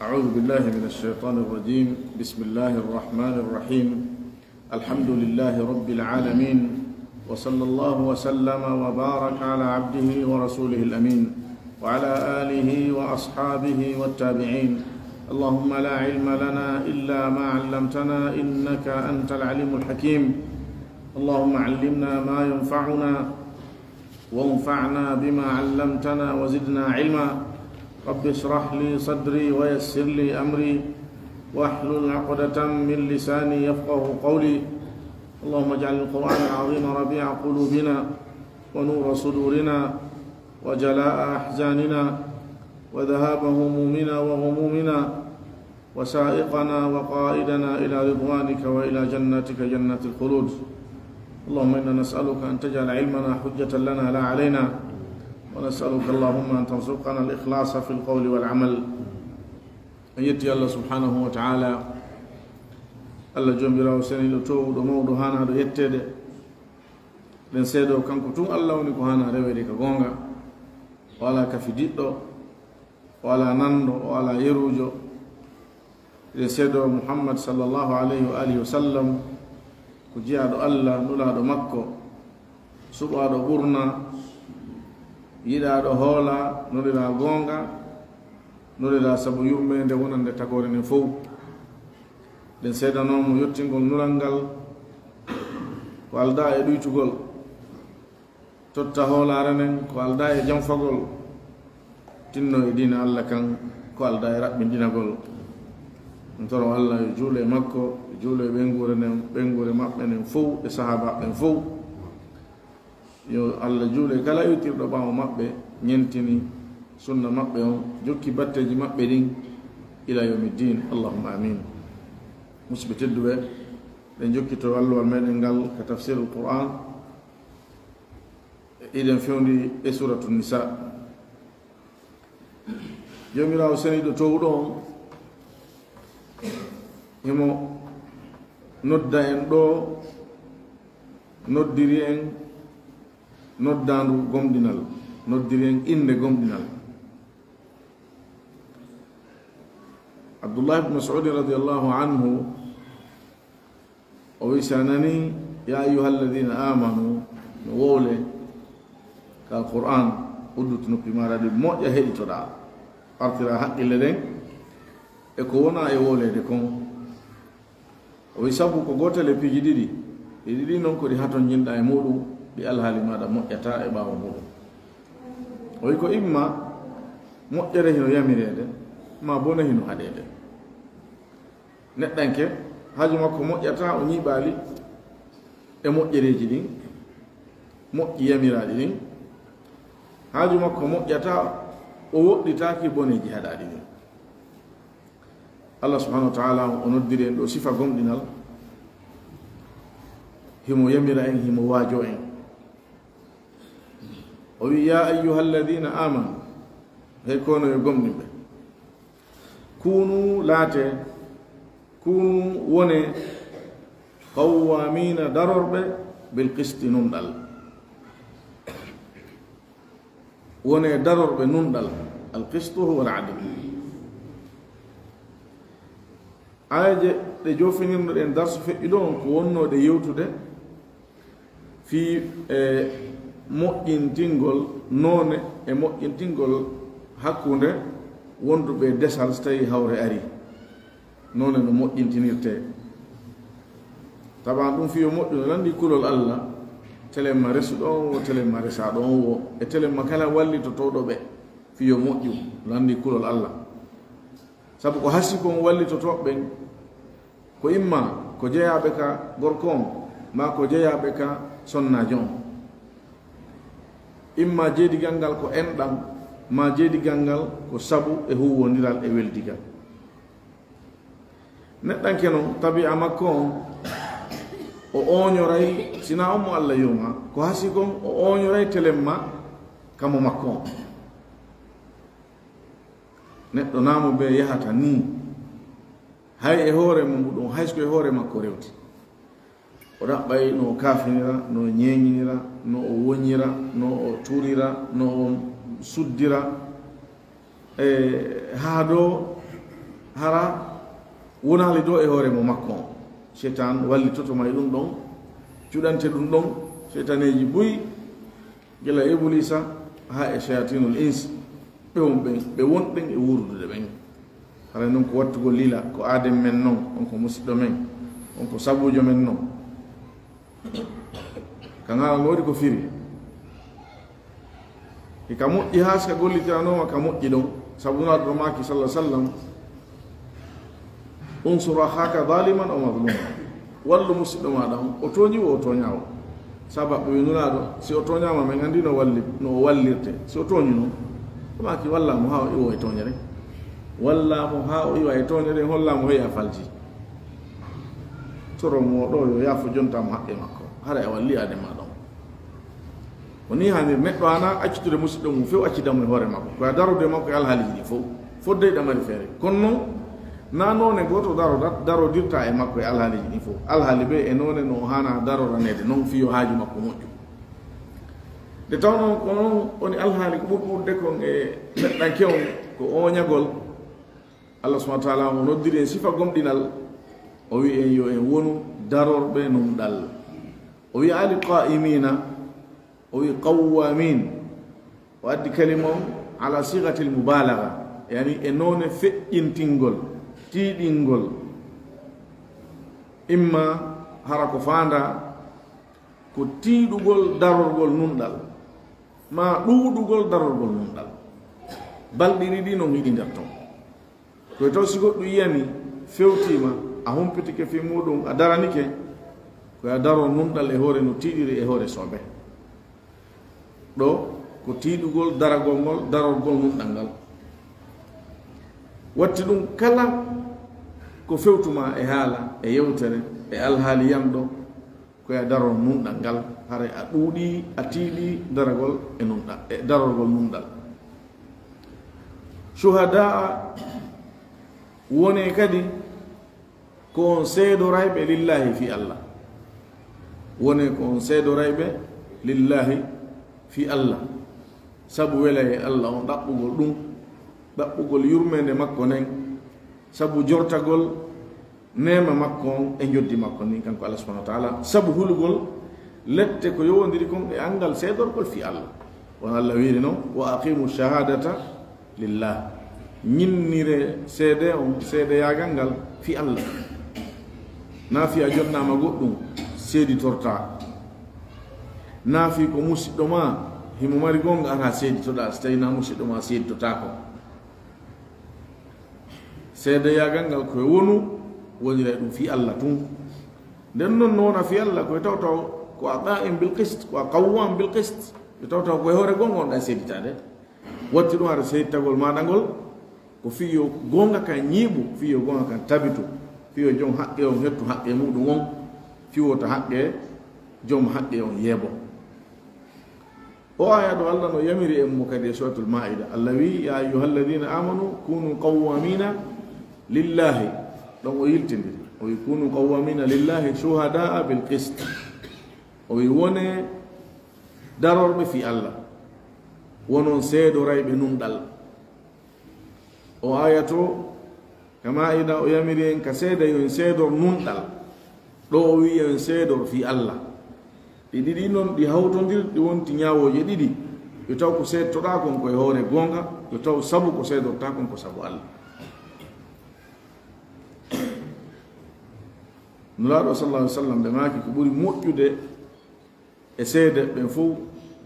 أعوذ بالله من الشيطان الرجيم. بسم الله الرحمن الرحيم. الحمد لله رب العالمين، وصلى الله وسلم وبارك على عبده ورسوله الأمين وعلى آله وأصحابه والتابعين. اللهم لا علم لنا إلا ما علمتنا إنك أنت العليم الحكيم. اللهم علمنا ما ينفعنا وانفعنا بما علمتنا وزدنا علما. رب اشرح لي صدري ويسر لي أمري واحلل عقدة من لساني يفقه قولي. اللهم اجعل القرآن العظيم ربيع قلوبنا ونور صدورنا وجلاء أحزاننا وذهاب همومنا وغمومنا وسائقنا وقائدنا إلى رضوانك وإلى جنتك جنة الخلود. اللهم إنا نسألك أن تجعل علمنا حجة لنا لا علينا، ونسألك اللهم أن ترزقنا الإخلاص في القول والعمل. أن يتي الله سبحانه وتعالى الله جنبرا وسني لتو دمو دهانا دو يتد لن سيدو كانكو تون الله ونكو هانا رewede ka gonga wala ka fididdo wala nando wala yerujo لن سيدو محمد صلى الله عليه وآله وسلم ko jiyaɗo Allah nulaɗo makko suɓaɗo ɓurna yiɗaɗo hoola nulira gonga nulira sabu yumɓe nde wonande tagore nden fof. ɗen seedanomo yettingol nulal ngal ko alda e ɗuytugol, totta hoolare nden ko alda e janfagol, tinno e dina Allah kan ko alda e raɓɓindinagol. ɗum toro Allah e juule makko, e juule ɓengure maɓɓe nden fof e sahaba ɓen fof. yo Allah juule kala yewtirɗo ɓawo maɓɓe ñentini sunna maɓɓe on, jokki batteji maɓɓe ɗin ila yawmiddin. Allahumma amin. musidɓe tedduɓe, ɗen jokkito walluwal meɗen ngal ka tafsirul Qur'an, iɗen fewndi e suratu nisa. jomirawo seniɗo towɗo on himo nodda en ɗo, noddiri en noddandu gomɗinal, noddiri en inde gomɗinal. Abdullah ibn Mas'ud radiyallahu anhu o wi sa nani ya ayuha alladina amanu no wowle ka alquran uddut noppi maɗa ɗi moƴƴa heɗitoɗa, artira haqqille ɗen e ko wona e wolede kon. o wi sabu ko gotel e piiji ɗiɗi ɗi ɗiɗi noon ko ɗi haton jinɗa e muɗum, ɗi alhaali maɗa moƴƴata e ɓaawa muɗum. o wi ko imma moƴƴere hino yamirede ma bona hino haɗede. neɗɗanke haaju makko moƴƴata o ñiɓaali e moƴƴereji ɗin, moƴƴi yamiraɗi ɗin. haaju makko moƴƴata o woɗɗitaki boneji haɗaɗi ɗin. Allah subhanahu wa ta'ala o noddiri en ɗo sifa gomɗinal, himo yamira en, himo waajo en. o wi ya ayyuha alladina amanu, hay kono e gomɗinɓe, kunu laate, kunu wone qawwamina darorɓe bil qisti nunɗal, wone darorɓe nunɗal. al qistu huwa al adl. ayaje ɗe jofinirnoɗen darsu feƴƴi ɗo on ko wonnode yewtude fi moƴƴintingol noone e moƴƴintingol hakkunde wonduɓe desal so tawi hawre ari, noone no moƴƴintinirte. taban ɗum fiyo moƴƴu no nandi kulol Allah, telemma resu ɗon wo, telemma resa ɗon wo, e telemma kala wallitotoɗo ɓe fiyo moƴƴu no nandi kulol Allah. sabu ko hasi kon wallitotoɓen ko imma ko jeyaɓe ka gorko on ma ko jeyaɓe ka sonnajo on, imma jeedigal ngal ko enɗam ma jeedigal ngal ko sabu e huwodiral e weldigal. neɗɗanke noon tabi'a makko on o oñoray, sina on mo Allah yoma, ko hasi kon o oñoray telemma kamo makko on. neɗɗo naamo ɓe yahata ni hay e hoore mum ɗum, haysko e hoore makko rewti. o ɗaɓɓay no o kafinira, no o ñeñinira, no o woñira, no o turira, no o suddira, haa ɗo hara wonali do e hoore mo makko shaitan wallitoto may ɗum ɗon cuɗante ɗum ɗon shaitaneji boyi gila iblisa ha e shayatinul ins ɓe wonɓen e wurdude ɓen hara noon ko wattugo lila ko adem men noon on ko musidɗo men on ko sabujo men noon kan haala no waɗi ko firi ka moƴƴi ha sika gollitiranooma ka moƴƴi ɗon sabu naɗo maki sallah sallam unsura haka zaliman o madluma wallu musidɗo maɗa on o toñiwo o toñawo sababu ɓe nunaɗo si o toñama men andi no o wallirte si o toñi noon ɗumaki wallamo ha o iwo e toñere wallamo ha o iwa e toñere hollamo heya falji toro mo ɗo yo yaafo jontamo haqqe makko hara e walli ade maɗa on woni hani neɗɗo ana accitude musidɗo mum few accidamo e hoore makko koya darude makko e alhaaliji ɗi fof fodde ɗamari feere kono noon na noone goto darodirta e makko e alhaaliji ɗi fof alhaali ɓe e noone no hana daroranede noon fiyo haaju makko moƴƴu nde tawno ko noon woni alhaali ko ɓurɓurde kon e neɗɗanke on ko oñagol allah subahana taala o noddiri en sifa gomɗinal o wi en yo en wonu darorɓe numɗal o wi ali qa'imina o wi qawwamin o addi kalima on ala sigati l mubalaga yani e noone feƴƴintingol tiiɗingol imma hara ko faanda ko tiiɗugol darorgol nunɗal ma ɗuuɗugol darorgol nunɗal balɗiɗi ɗi noon hiɗi nder ton koye taw si goɗɗo yiyani fewtima a humpitike fi muɗum a daranike koye daro nunɗal e hoore no tiiɗiri e hoore soɓe ɗo ko tiiɗugol daragol ngol darorgol nunɗal ngal watti ɗum kala ko fewtuma e haala e yewtere e alhaali yamɗo koye daro nunɗal ngal hara a ɗuuɗi a tiiɗi daragol e nunɗal e darorgol nunɗal shuhada wone kadi ko on seedorayɓe lillahi fi allah wone ko on seedorayɓe lillahi fi allah sabu wela e allah on ɗaɓɓugol ɗum ɗaɓɓugol yurmede makko nen sabu jortagol nema makko on e joddi makko ni kanko allah subahana wa taala sabu hulugol lette ko yowodiri kon e angal seedorgol fi allah won allah wiiri noon wa aqimu shahadata lillah ñinnire seede on seedeyagal ngal fi allah naafi a jotnama goɗɗum seeditorta naafi ko musidɗo ma himo mari gonga ata seeditoɗa so tawina musidɗo ma seeditotako seedeyagal ngal koye wonu wonira ɗum fi allah tun nden noon no wona fi allah koye tawtaw ko a qa'im bil qist ko a qawwam bil qist ɓe tawtaw koye hoore gonga on ɗa seeditade watti ɗum hara seeditagol maɗa ngol ko fiyo gonga kan ñiiɓu fiyo gonga kan tabitu fiyo joom haqqe on hettu haqqe muɗum on fiwota haqqe joom haqqe on yeebo o aya ɗo allah no yamiri en mo kadi e suratul maida allah wi ya ayuha alladina amanu kunu qawwamina lillahi ɗon o yiltidiri o wi kunu qawwamina lillahi shuhadaa bil qist o wi wone darorɓe fi allah wonon seedorayɓe numɗal o aya to kama ida o yamiri en ka seeda yo en seedor nunɗal ɗo o wi en seedor fi allah ɗi ɗiɗi noon ɗi hawtodir ɗi wonti ñawoje ɗiɗi yo taw ko seedtoɗa kon koye hoore gonga yo taw sabu ko seedorta kon ko sabu allah nulaaɗo sallah alih w sallam ɓe maaki ko ɓuri moƴƴude e seede ɓen fof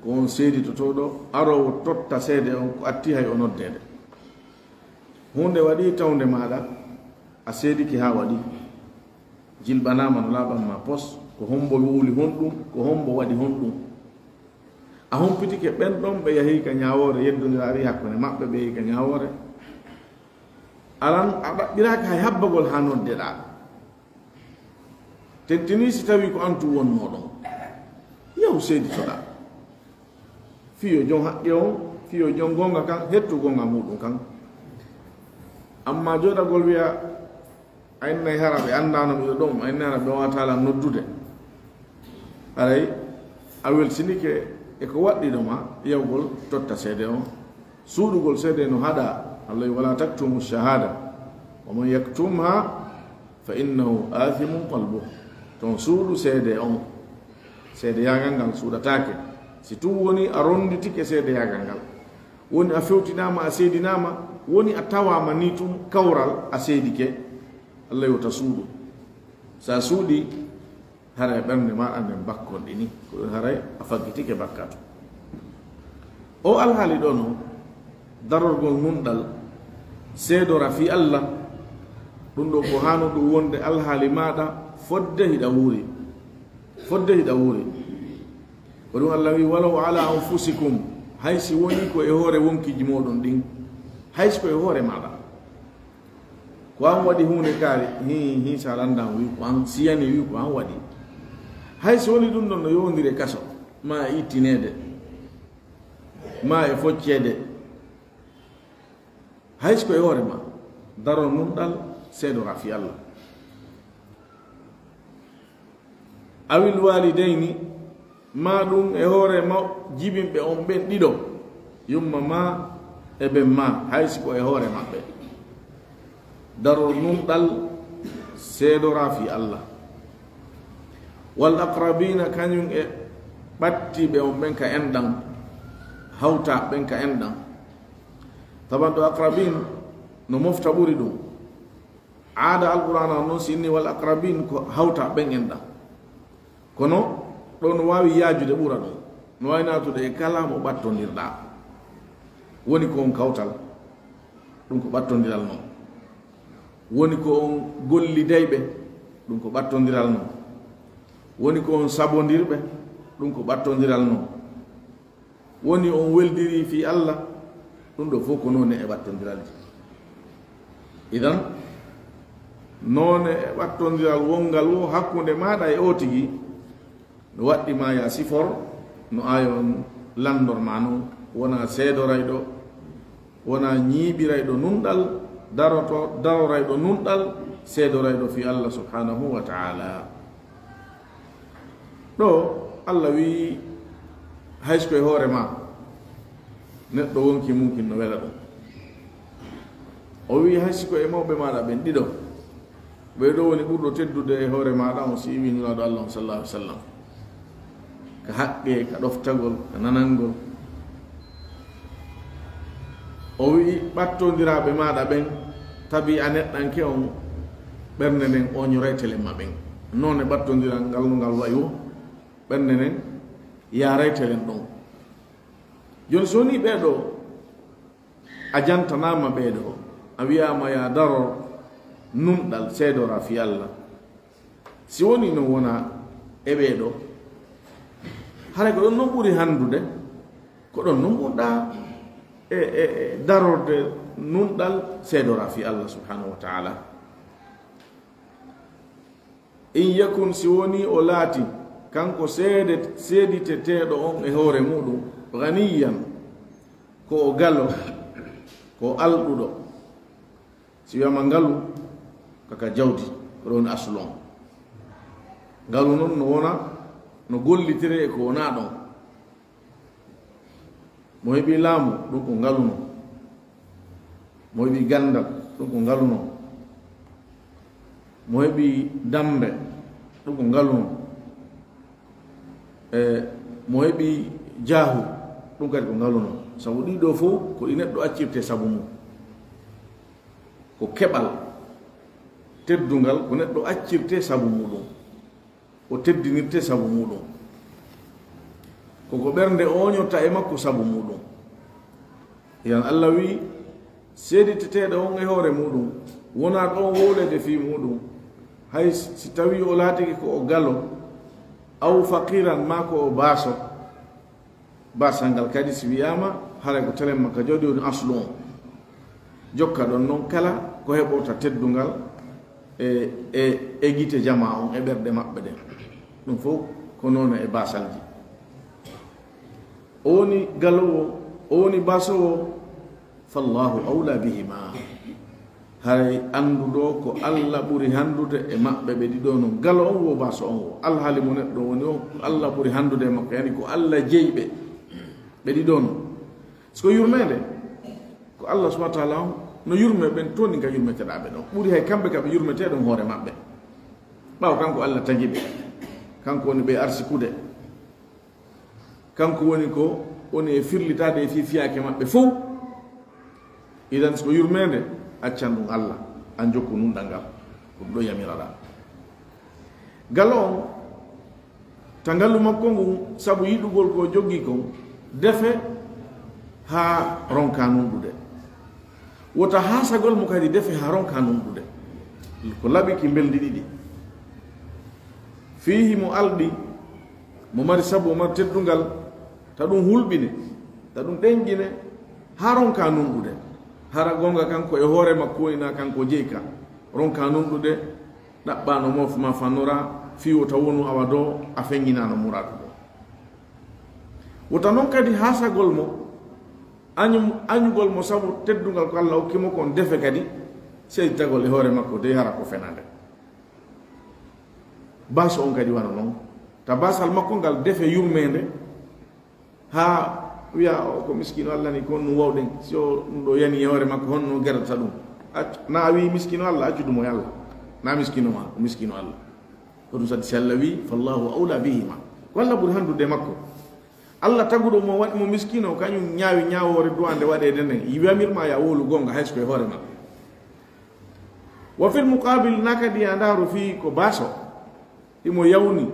ko on seeditotoɗo arowo totta seede on ko atti hay o noddede hunde waɗi tawde maɗa a seediki ha waɗi jilɓanama no laaɓanma pos ko hombo wuuli honɗum ko hombo waɗi honɗum a humpitike ɓen ɗon ɓe yahi ka ñawore yeddodiraari hakkunde maɓɓe ɓe yahi ka ñawore alan a ɗaɓɓiraka hay habbagol ha noddeɗa tentini si tawi ko antu wonnoɗon yahu seeditoɗa fiyo joom haqqe on fiyo joom gonga kan hettu gonga muɗum kan amma joɗagol wiya aynnayi hara ɓe andano ɓeɗo ɗon aynnayi hara ɓe wawatala noddude aray a welsinike eko waɗɗiɗoma yawgol totta seede on suuɗugol seede no haɗa allah wala taktumu shahada ومن يكتمها فإنه آثم قلبه تون سودو سيدي أون سيدي ياغانغال سودا تاكي ستوني أروندي تيكي سيدي ياغانغال وني أفوتي ناما أسيدي ناما وني أتاوى منيتم كورال أسيدي كي الله يتسودو ساسودي هراي برني ما أندم بكون ديني هراي أفاقتي كي بكاتو أو الحالي دونو daror gol mundal seedora fi Allah ɗum ɗo ko hano ɗum wonde alhaali maɗa fodde hiɗa wuuri ko ɗum Allah wi walaw ala anfusikum haysi woni ko e hoore wonkiji moɗon ɗin haysi ko e hoore maɗa ko an waɗi hunde kaari hi sa landan wi ko an siyani wi ko an waɗi haysi woni ɗum ɗon no yowdiri kaso ma e ittinede ma e foccede haysi ko e hoore ma daro nunɗal seedora fi Allah awil walidayni ma ɗum e hoore ma jibinɓe on ɓen ɗiɗo yumma ma e ɓen ma haysi ko e hoore maɓɓe daro nunɗal seedora fi Allah wal aqrabina kañum e ɓattiɓe on ɓen ka enɗan hawta ɓen ka enɗan taban ɗo aqrabin no mofta ɓuri ɗum aada alqur'ana noon si inni wal aqrabin ko hawta ɓen enɗan kono ɗo no wawi yaajude ɓura ɗum no wawi natude e kala mo ɓattodirɗa woni ko on kawtal ɗum ko ɓattodiral noon woni ko on gollidayɓe ɗum ko ɓattodiral noon woni ko on sabodirɓe ɗum ko ɓattodiral noon woni on weldiri fi Allah ɗum ɗo fof ko noone e ɓattodiralji idan noone e ɓattodiral wongal wo hakkude maɗa e o tigi no waɗɗima ya sifor no ayon landorma noon wona seedorayɗo wona ñiiɓirayɗo nunɗal darorayɗo nunɗal seedorayɗo fi Allah subhanahu wa ta'ala ɗo Allah wi haysko e hoore ma neɗɗo wonki mumkin no wela ɗum o wi haysko e mawɓe maɗa ɓen ɗiɗo ɓeɗo woni ɓurɗo teddude e hoore maɗa on si winulaɗo Allah sallallahu alaihi wasallam ka haqqe ka ɗoftagol ka nanangol o wi ɓattodiraɓe maɗa ɓen tabi a neɗɗanke on ɓernde nden oñoraytele ma ɓen noon e ɓattodiral ngal no ngal wayi o ɓernde nden yaraytelen ɗon joni so woni ɓeeɗo a jantanama ɓeeɗo a wiyama ya daror nunɗal seedora fi Allah si woni no wona e ɓeeɗo hara ko ɗon noon ɓuri handude ko ɗon noon ɓurɗa e darorde nunɗal seedora fi Allah subhanahu wa ta'ala in yakun si woni o laati kanko seediteteɗo on e hoore muɗum ganiyan ko o galo ko alɗuɗo si wiyama ngalu kaka jawdi ko ɗon aslon ngalu noon no wona no gollitire e ko wona ɗon mo heɓi laamu ɗum ko ngaluno mo heɓi gandal ɗum ko ngaluno mo heɓi dambe ɗum ko ngaluno mo heɓi jaahu ɗum kadi ko ngaluno sabu ɗiɗo fof ko ɗi neɗɗo accirte sabu mum ko keɓal teddungal ko neɗɗo accirte sabu muɗum o teddinirte sabu muɗum koko ɓernde oñotta e makko sabu muɗum yan Allah wi seediteteɗo on e hoore muɗum wona ɗon wowlede fi muɗum hay si tawi o laatiki ko o galo aw faqiran ma ko o baaso basal ngal kadi si wiyama haray ko telen makka jawdi woni aslu on jokka ɗon noon kala ko heɓorta teddungal e gite jama on e ɓerɗe maɓɓe ɗen ɗum fof ko noon e basalji o woni galowo o woni basowo fallahu awla bihima haray anduɗo ko Allah ɓuri handude e maɓɓe ɓe ɗiɗo noon galo on wo baso on wo alhaali mo neɗɗo woni o Allah ɓuri handude e makko yani ko Allah jeyɓe ɓe ɗiɗo noon siko yurmede ko Allah subhanahu wa ta'ala on no yurme ben toni ga yurmete dabe no buri hay kambe ka be yurmete don hore mabbe baw kanko Allah tagibe kanko woni be arsikude kanko woni ko oni firlitade fi fiake mabbe fo idan so yurmende accandu Allah an jokku nun dangal ko do yamirada galon tangalu makko ngu sabu yidugol ko joggi ko defe ha ronkanu dude wota hasagol mo kadi defe ha ronkanu dude ko labi ki beldi didi fihi mo aldi mo mari sabu mo teddungal ta dum hulbine ta dum dengine ha ronkanu dude hara gonga kanko e hore makko ina kanko jeeka ronkanu dude dabbano mof ma fanora fi wota wonu awado afengina no muradu wota non kadi hasagol mo anyugol mo sabu teddungal ko Allah okkimo kon defe kadi sey tagol e hore makko de hara ko fenande baso on kadi wana non ta basal makko ngal defe yurmende ha wiya ko miskino Allah ni kon wawden so do yani e hore makko honno gerata dum na wi miskino Allah accudu mo yalla na miskino ma miskino Allah ko dum sadi sallawi fallahu aula bihima walla bur handude makko Allah tagudo mo wadi mo miskino kanyum nyaawi nyaawore duande wade denen yiwamirma ya wolu gonga haysko e hore makko wa fil muqabil nakadi andaru fi ko baso imo yawni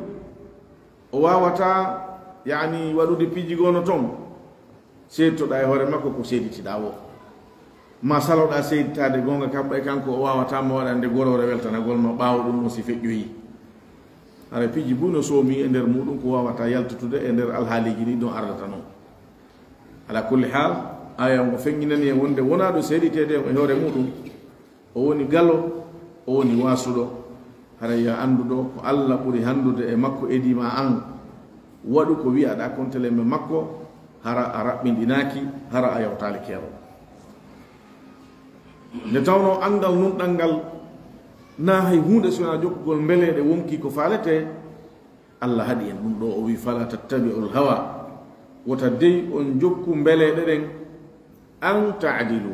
o wawata yani wadude piji gono tom seeto da e hore makko ko sediti dawo ma saloda seeditade gonga kambe kanko o wawata mo wadande gorore weltana golma baawo dum mo si fejjoyi ara piji buno somi e nder mudum ko wawata yaltutude e nder alhaaliji ni don ardata non ala kulli hal aya mo fenginani e wonde wona do seeditede e hore mudum o woni gallo o woni wasudo hara ya andudo ko Allah buri handude e makko edima an wadu ko wi'a da kontele me makko hara arabbindinaki hara ayawtali kero ne tawno angal nun dangal na hay hunde sona jokkugol mbelede wonki ko falete Allah hadi en dum do o wi fala tattabi'ul hawa wota dey on jokku mbelede den an ta'dilu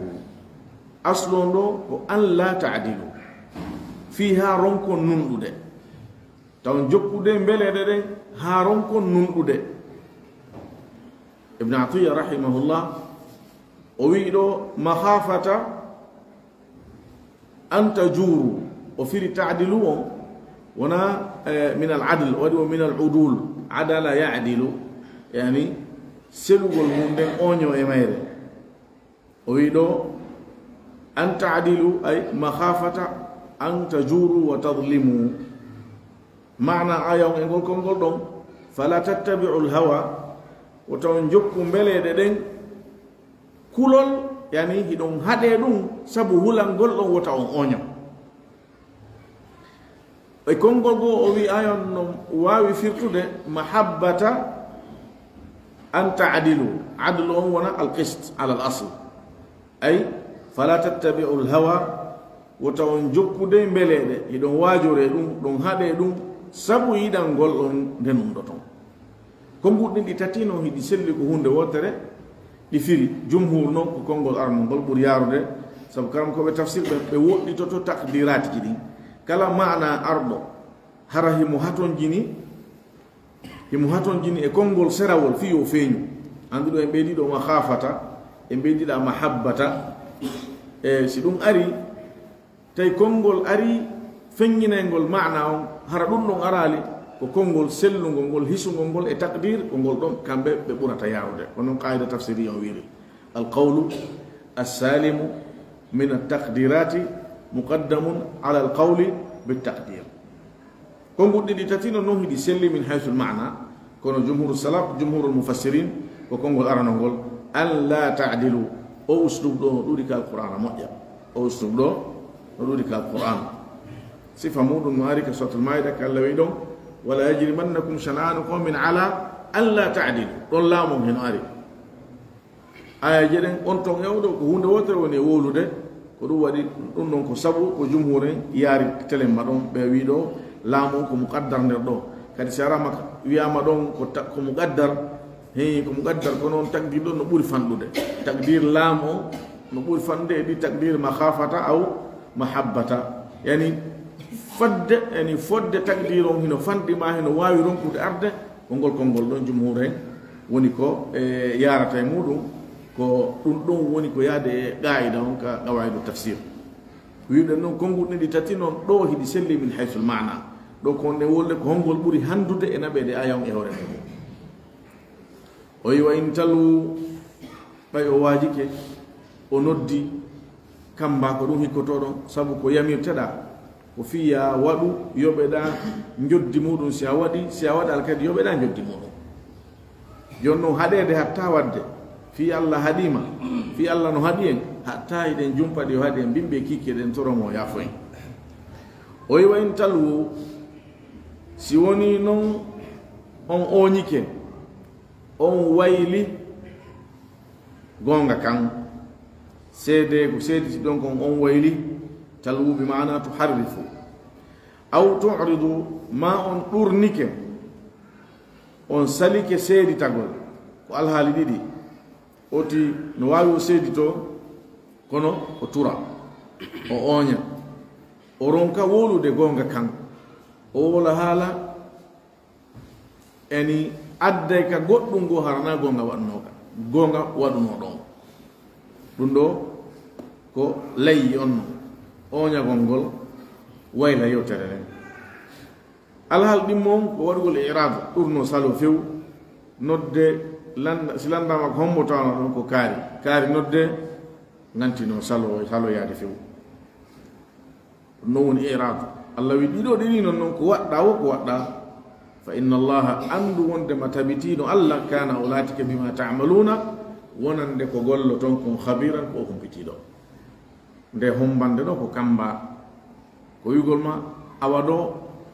aslo do ko an la ta'dilu fiha ronkon nundude taw jokkude mbelede den ha ronkon nundude ibn Atiyya rahimahullah o wi do makhafata an tajuru وفي تعدلوا ونا من العدل ومن العدول عدل يعدل يعني سلوغل موندن اونيو ايمايره ويدو ان تعدلوا اي مخافه ان تجوروا وتظلموا معنى ايون ان كونغول دون فلا تتبعوا الهوى وتنجكم بلede den kulol yani hidon hade dum sabu hulangol don wota on onyo e kongol go o wi ayon no wawi firtude mahabbata an ta'dilu adlu wana alqist ala al-asl ay fala tattabi'u al-hawa wa tawon jokkude mbelede idon wajore dum don hade dum sabu yidan gol on denum doton ko mbuddi di tatino hidi selli ko hunde wotere di firi jumhur no ko kongol arno gol bur yarude sabu karam ko be tafsir be woddi to takdirat ji kala maana ardo harahi muhaton jini e kongol serawol fiyo feñu andudo e beedi do ma khafata e beedi da mahabbata e si dum ari tay kongol ari feññinengol maana on hara dum don arali ko kongol sellungol gol hisungol gol e takdir ko gol don kambe be burata yarude onon qaida tafsiri on wiri al qawlu as-salimu min at-taqdirati مقدم على القول بالتقدير كون غودي دي تاتينو نو هدي سلي من حيث المعنى كون جمهور السلف جمهور المفسرين وكون الارانو غول ان لا تعدلوا او اسلوب دو ديك القران موجا او اسلوب دو ديك القران صفه مود مارك سوره المائده قال ويدو ولا يجرمنكم شنآن قوم على ان لا تعدلوا دون لا مو هن اري aya jeden on ton yawdo ko hunde wotere woni wolude ko dum wadi dum non ko sabu ko jumhure yaari tele madon be wi do laamu ko muqaddar nder do kadi sarama wiyama don ko muqaddar he ko muqaddar ko non takdir do no buri fandude takdir laamu نقول فند دي تقدير مخافة أو محبة يعني فد يعني فد تقديرهم هنا فند ما هنا وايرون كود أرض كونغول دون جمهورين ونيكو يارا تيمودو ko dum woni ko yaade qaida on ka qawaidu tafsir wiide non kongol ne di tati non do hidi selli min haythu al maana do ko ne wolle ko hongol buri handude e nabede ayon e hore mo o yi wa intalu bay o wajike o noddi kamba ko dum hikkoto don sabu ko yamirtada ko fiya wadu yobeda njoddi mudum si a wada alkadi yobeda njoddi mudum jonno hadede hatta wadde fi Allah hadima fi Allah no hadien hatta iden jumpadi hadien bimbe kike den toromo yafoy o yi wa intalu si woni non on onyike on wayli gonga kan seede ko seedi donc on wayli talwu bi maana tuharrifu aw tu'ridu ma on durnike on salike seedi tagol ko alhaali didi oti no wawi o seedi to kono o tura o oña o ronka wolude gonga kan o wola haala eni adday ka goɗɗum go harana gonga waɗnoka gonga waɗuno ɗon ɗum ɗo ko layyi on no oñagol ngol wayla yewtere nden alhaal ɗimmon ko waɗugol irade ɗurno salo few nodde si landama ko hombotano ɗon ko kaari nodde gantino salo yaade few ɗum non woni irade allah wi ɗiɗo ɗini non ko waɗɗa wo ko waɗɗa fa inna allaha andu wondema tabitino allah kana o laatike bima tamaluna wonande ko gollo ton kon khabiran ko humpitiɗo nde hombande ɗo ko kamba ko wigol ma awa ɗo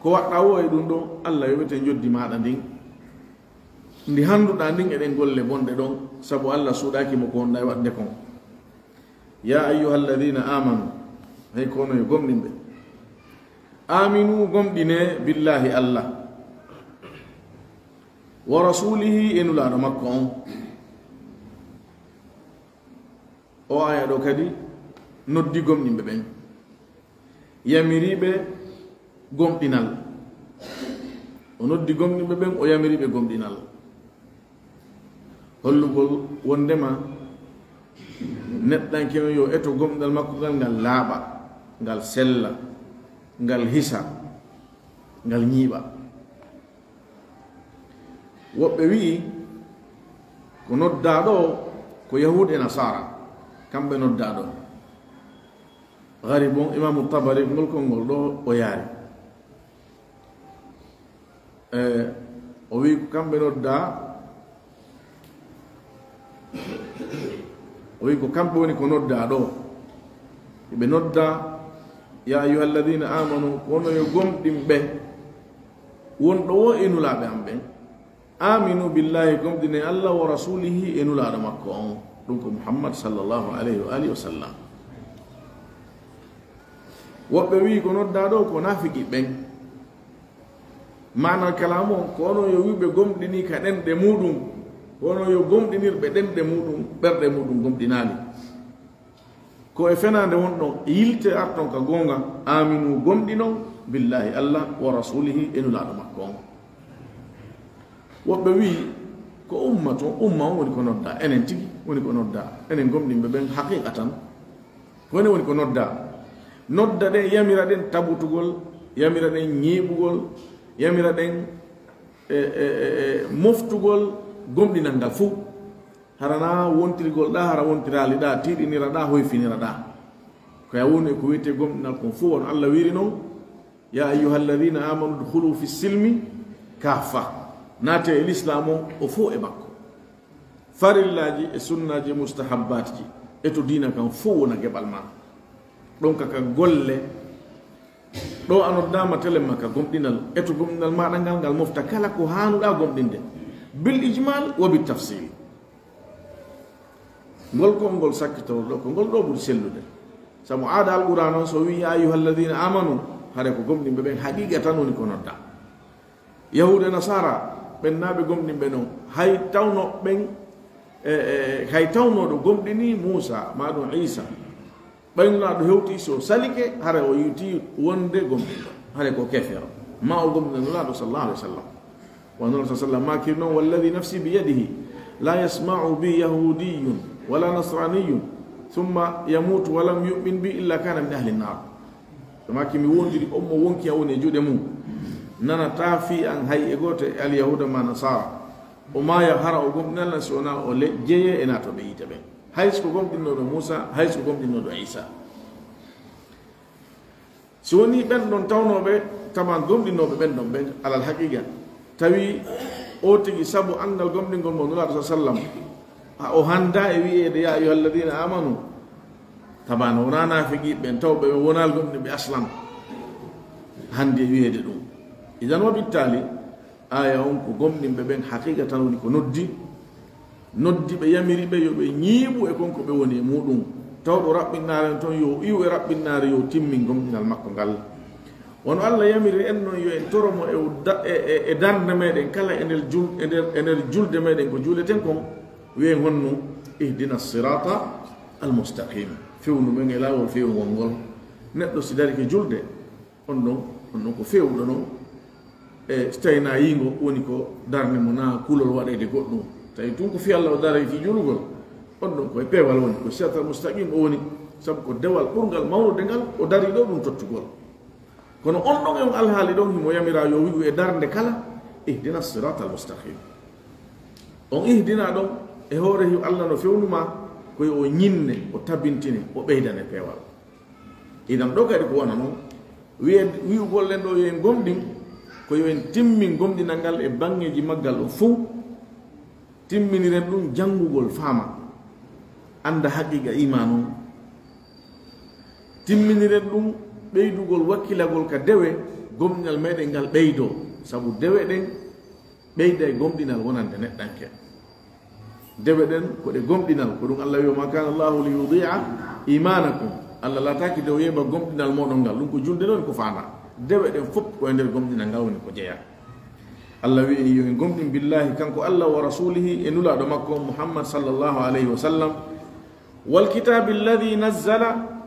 ko waɗɗa wo e ɗum ɗo allah yoɓete joddi maɗa ndin ndi handuɗa ndin eɗen golle bonɗe ɗon sabu allah suuɗakimo ko wonɗa e waɗde kon ya ayuha alladina amanu hay kono yo gomɗinɓe aminu gomɗine billahi allah wa rasulihi e nulaɗo makko on o aya ɗo kadi noddi gomɗinɓe ɓen yamiriɓe gomɗinal o noddi gomɗinɓe ɓen o yamiriɓe gomɗinal hollugol wondema neɗɗankeno yo eto gomɗinal makko ngal ngal laaɓa ngal sella ngal hisa ngal ñiiɓa woɓɓe wi'i ko noddaɗo ko yahude e nasara kamɓe noddaɗo gari bon imamu tabari ngol konngol ɗo o yaari o wi ko kamɓe nodda o wi ko kamɓe woni ko nodda ɗo ɓe nodda ya ayuha alladina amanu kono yo gomɗinɓe wonɗo wo e nulaɓe am ɓen aminu billahi gomɗine allah wa rasulihi e nulaɗo makko on ɗum ko muhammad sallllahu alayhi wa alihi wa sallam woɓɓe wi ko nodda ɗo ko nafiki ɓen manal kalamu on ko ono yo wiɓe gomɗini ka ɗenɗe muɗum kono yo gomɗinirɓe ɗenɗe muɗum ɓerɗe muɗum gomɗinali ko e fenade wonɗon yilte arton ka gonga aminu gomɗinon billahi allah wa rasulihi e nulaɗo makko on woɓɓe wi ko umma on woni ko nodda enen tigi woni ko nodda enen gomɗinɓe ɓen haqiqatan kone woni ko nodda ɗen yamira ɗen tabutugol yamira ɗen ñiiɓugol yamira ɗen moftugol gomɗinal ngal fuu harana wontirgol ɗa hara wontirali ɗa tiɗinira ɗa hoyfinira ɗa koya woni ko wiyete gomɗinal kon fuu won allah wiri noon ya ayuha alladina amanu dkhulu fi silmi kafa naate e l'islam o fuu e makko farillaji e sunnaji mustahabbatji eto dina kan fuu wona geɓal ma ɗon kaka golle ɗo anoddama telemma ka gomɗinal eto gomɗinal maɗa ngal ngal mofta kala ko hanuɗa gomɗinde bil ijmal wa bil tafsil ngol konngol sakkitoro ɗo ko ngol ɗo ɓuri sellude sabu aada alquran on so wi ya ayuha alladina amanu hare ko gomɗinɓe ɓen haqiqa tan woni ko nodda yahude nasara ɓen naɓe gomɗinɓe noon hay tawno ɓen hay tawnoɗo gomɗini Moussa maɗum Isa ɓaynunaɗo hewti so salike hara o yuti wonde gomɗinɗo hare ko kefero ma o gomɗina nulaɗo sallallahu alaihi wa sallam ونور صلى الله عليه وسلم ما كنا والذي نفسي بيده لا يسمع بي يهودي ولا نصراني ثم يموت ولم يؤمن بي إلا كان من أهل النار ما كمي وندري وونكي أوني جود مو نانا تافي أن هاي إغوت اليهود ما نصارى وما يهرى وقمنا لسونا ولي جيه إناتو بييت بين هاي سكو قمت نور موسى هاي سكو قمت نور عيسى سوني بن دون تاونو بي تمام قمت نور بن دون بن على الحقيقة tawi o tigi sabu angal gomɗingol mo nulaɗo sa sallam o handa e wi'ede ya ayuha alladina amanu tabana wona nafiqi ɓen taw ɓe wonal gomɗi ɓe aslam hande e wi'ede ɗum idan wa bittali aya on ko gomɗinɓe ɓen haqiqa tan woni ko noddi ɓe yamiri ɓe yoɓe ñiiɓu e konko ɓe woni e muɗum tawɗo raɓɓinnare ton yo iw e raɓɓinnare yo timmin gomɗinal makko ngal wono Allah yamiri en noon yo en toromo e darde meɗen kala enel julde meɗen ko juuleten kon wiyen honno ihdina sirata almustaqim fewnu men e laawol fewngol ngol neɗɗo si dari ke julde on ɗon ko fewɗo noon e so tawi na yiingo woni ko darde mo na kulol waɗede goɗɗum tawi tun ko fi Allah o daray fi julugol on ɗon koye peewal woni ko sirata almustaqim o woni sabu ko dewal ɓurgal mawnude ngal o dari ɗo ɗum tottugol kono on ɗon en alhaali ɗon himo yamira yo wiɗu e darde kala ihdina sirata almustaqim on ihdina ɗon e hoore Allah no fewnuma koye o ñinne o tabintine o ɓeydane peewal idan ɗo kadi ko wona noon wi'ugol len ɗo yo en gomɗin ko yo en timmin gomɗinal ngal e bangeji maggal ɗo fuu timminiren ɗum janngugol faama anda haqiqa iman on timminiren ɗum ɓeydugol wakkilagol ka dewe gomɗinal meɗen ngal ɓeydo sabu dewe ɗen ɓeyda e gomɗinal wonande neɗɗanke dewe ɗen ko ɗe gomɗinal ko ɗum Allah wiyo ma kana Allahu li yudia imanakum Allah lataki dew yeba gomɗinal moɗon ngal ɗum ko julde ɗon ko fana dewe ɗen fof koye nder gomɗinal ngal woni ko jeeya Allah wi yo en gomɗin billahi kanko Allah wa rasulihi e nulaɗo makko Muhammad sallallahu alayhi wa sallam wal kitabi alladhi nazzala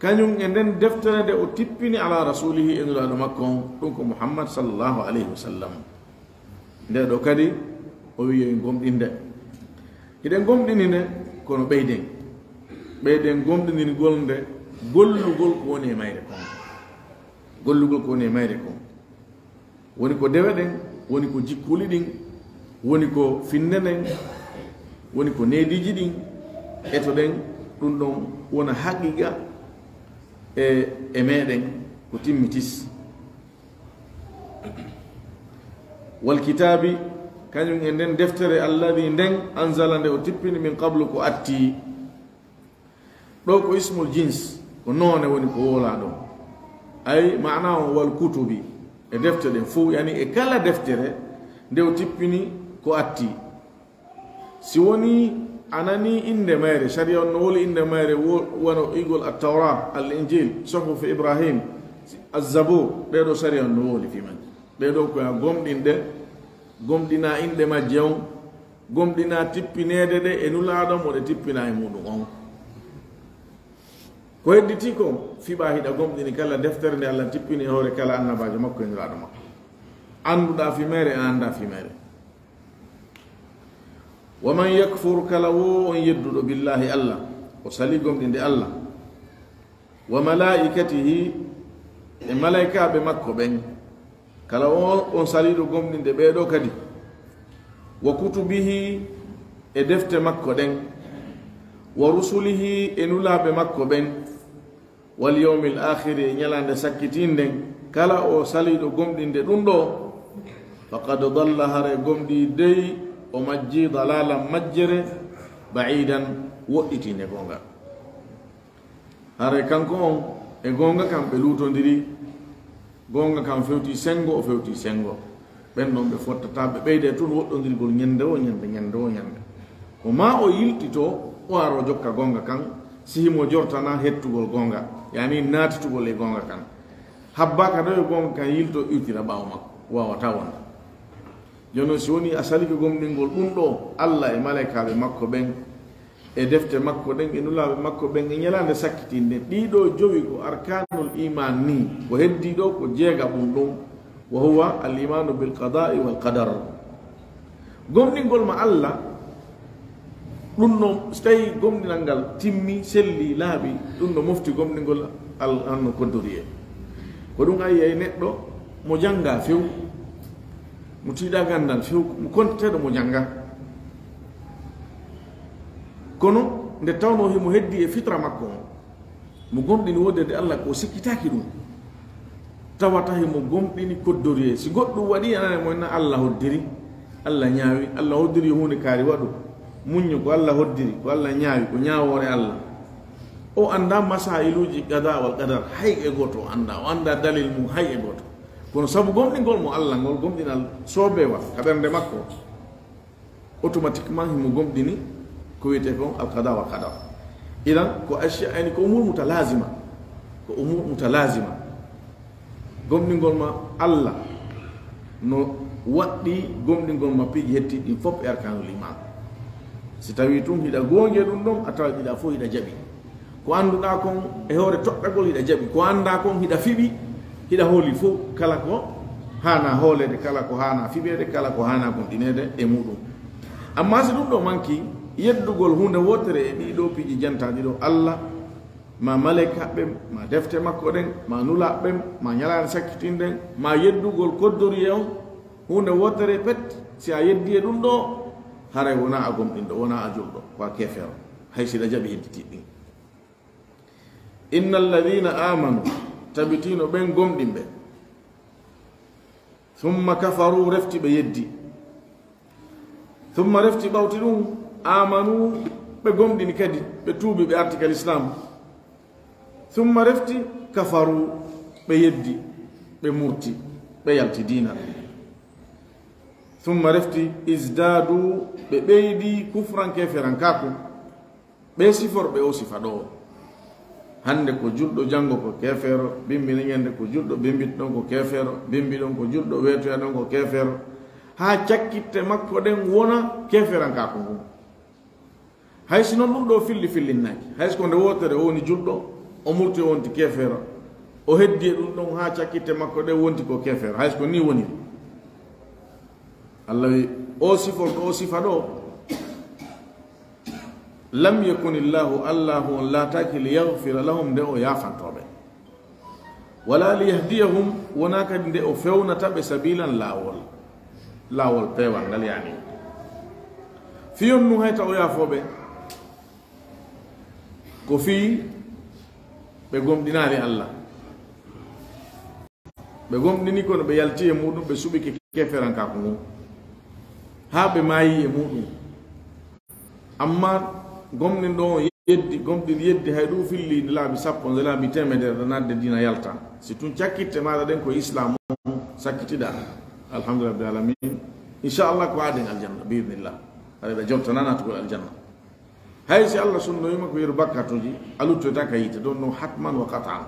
kañum e nden deftere nde o tippini ala rasulihi e nulaɗo makko ɗum ko Muhammad sallallahu alayhi wa sallam nde ɗo kadi o wi yo en gomɗinde hiɗen gomɗini nde kono ɓeyden gomɗinirgol nde gollugol ko woni e mayre kon gollugol ko woni e mayre kon woni ko dewe ɗen woni ko jikkuli ɗin woni ko finne ɗen woni ko neediji ɗin eto ɗen ɗum ɗon wona haqiqa e meɗen ko timmitis wal kitabi kañum e nden deftere alladi nden anzala nde o tippini min qablu ko atti ɗo ko ismul jins ko noone woni ko wola ɗon ay mana o wal kutubi e defte ɗen fo yani e kala deftere nde o tippini ko atti si woni anani inde mayre sharia on no woli inde mayre wono igol at-tawra al-injil suhuf ibrahim az-zabur ɗeɗo sharia on no woli fi man ɗeɗo ko gomɗinɗe gomɗina inde majje on gomɗina tippinede ɗe e nulaɗo mo ɗe tippina e muɗum on ko hedditi ko fiɓa hiɗa gomɗini kala deftere nde Allah tippini e hoore kala annabajo makko e nulaɗo makko annduɗa fi mere e anda fi mere waman yakfur kala wo on yedduɗo billahi Allah o sali gomɗinde Allah wa malaikatihi e malaikaɓe makko ɓen kala on saliɗo gomɗinde ɓeɗo kadi wa kutubihi e defte makko ɗen wa rusulihi e nulaɓe makko ɓen wal yawmil akhiri e ñalande sakkitinɗen kala o saliɗo gomɗinde ɗum ɗo faqad dalla hare gomɗi dey o majji dalalan majjere baidan woɗɗitinde gonga hare kanko on e gonga kam ɓe lutodiri gonga kam fewti sengo o fewti sengo ɓen ɗon ɓe fottata ɓe ɓeyde toon woɗɗodirgol ñande o ñande ko ma o yiltito o aro jokka gonga kan sihimo jortana hettugol gonga yani natitugol e gonga kan habba ka ɗo e gonga kan yilto iwtira ɓawo makko wawata wonde jono si woni asali ko gomɗingol ɗum ɗo Allah e malaikaɓe makko ɓen e defte makko ɗen e nulaɓe makko ɓen e ñalande sakkitinde ɗiɗo jowi ko arkanul iman ni ko heddi ɗo ko jeega ɗum ɗum wa huwa al imanu bil qada'i wal qadar gomɗingol ma Allah ɗum no so tawi gomɗinal ngal timmi selli laaɓi ɗum no mofti gomɗingol anno koddori e ko ɗum ayi ay neɗɗo mo janga few mo tiiɗa gandal few mo konteteɗo mo janga kono nde tawno himo heddi e fitra makko o mo gomɗini wodede Allah ko sikkitaki ɗum tawata himo gomɗini koddori e si goɗɗum waɗi anane moyna Allah hoddiri Allah ñaawi Allah hoddiri hunde kaari waɗu muñu ko Allah hoddiri ko Allah ñaawi ko ñaawore Allah o anda masailuji qada wal qadar hay e goto anda o anda dalil mum hay e goto kono sabu gomɗingol mo Allah ngol gomɗinal sobewa ka ɓernde makko automatiquement himo gomɗini ko wiyete ko al qada wal qadar idan ko ashya ani ko umur mutalazima ko umur mutalazima gomɗingol ma Allah no waɗɗi gomɗingol ma piiji hetti ɗin fof e arkanul iman si tawi tum hiɗa gonge ɗum ɗon a tawa ɗiɗa fof hiɗa jaɓi ko annduɗa kon e hoore toɗɗagol hiɗa jaɓi ko anda kon hiɗa fiɓi hiɗa hooli fof kala ko hana hoolede kala ko hana fiɓede kala ko hana gonɗinede e muɗum amma si ɗum ɗo manki yeddugol hunde wotere e ɗiɗo piiji jantaɗi ɗo Allah ma malaika ɓen ma defte makko ɗen ma nula ɓen ma ñalade sakkitinɗen ma yeddugol koddori e on hunde wotere pet si a yeddi e ɗum ɗo haray wona a gomɗinɗo wona a julɗo ko a kefero hay siɗa jaɓi hedditi ɗin inna alladina amanu tabitino ɓen gomɗinɓe thumma kafaru refti ɓe yeddi thumma refti ɓawti ɗum amanu ɓe gomɗini kadi ɓe tuubi ɓe artikal islam thumma refti kafaru ɓe yeddi ɓe murti ɓe yalti dina thumma refti isdadu ɓe ɓeydi kufran keferan kaku ɓe siforɓe o sifa ɗo hande ko julɗo jango ko kefero bimbini ñande ko julɗo bimbiti ɗon ko kefero bimbi ɗon ko julɗo wetoya ɗon ko kefero ha cakkitte makko ɗen wona keferan kaku ngu hay si noon ɗum ɗo filli fillinnaki hay so ko nde wotere o woni julɗo o murti o wonti kefero o heddi e ɗum ɗon ha cakkitte makko ɗen wonti ko kefero hay so ko ni woniri Allah wi o siforɗo o sifa ɗo lam yakun illahu allahu on laataki liyaghfira lahum nde o yafantoɓe wala liyahdiyahum wona kadi nde o fewnata ɓe sabilan laawol peewal ngal yani fiyon nu hayta o yaafoɓe ko fii ɓe gomɗinaali Allah ɓe gomɗini kono ɓe yalti e muɗum ɓe suɓi keferanka ko ngun haa ɓe maayi e muɗum amma gomɗin ɗon yeddi gomɗin yeddi hay ɗum filli laabi sappo nde laabi temedere ɗo nadde dina yalta si tun cakkitte maɗa ɗen ko islam sakkitiɗa alhamdulillah rabbil alamin inchallah ko aden aljanna biidnillah aɗa jottana natugol aljanna hay si Allah sunnoyima ko yeru bakkatuji a luttoyta ka yite ɗon ɗon hatman wa qatan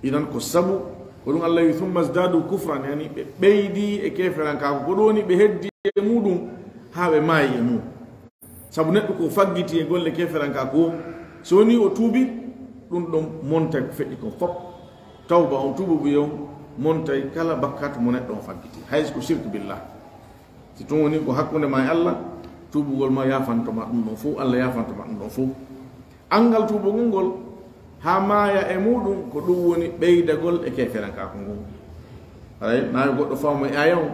inan ko sabu ko ɗum Allah wi thumma zdadu kufran yani ɓe ɓeydi e keferankaako ko ɗoni ɓe heddi e muɗum haa ɓe maayi e mum sabu neɗɗo ko faggiti e golle keferankaako o so woni o tuubi ɗum ɗon montay ko feƴƴi kon fof tawba on tuubu ɓi on montay kala bakkat mo neɗɗo on faggiti hay ko shirque billah si tun woni ko hakkunde ma e Allah tuubugol ma yafantoma ɗum ɗon fof Allah yafantoma ɗum ɗon fof angal tuubugol ngol ha maaya e muɗum ko ɗum woni ɓeydagol e keferankaako ngun ay nayi goɗɗo fawmo e aya on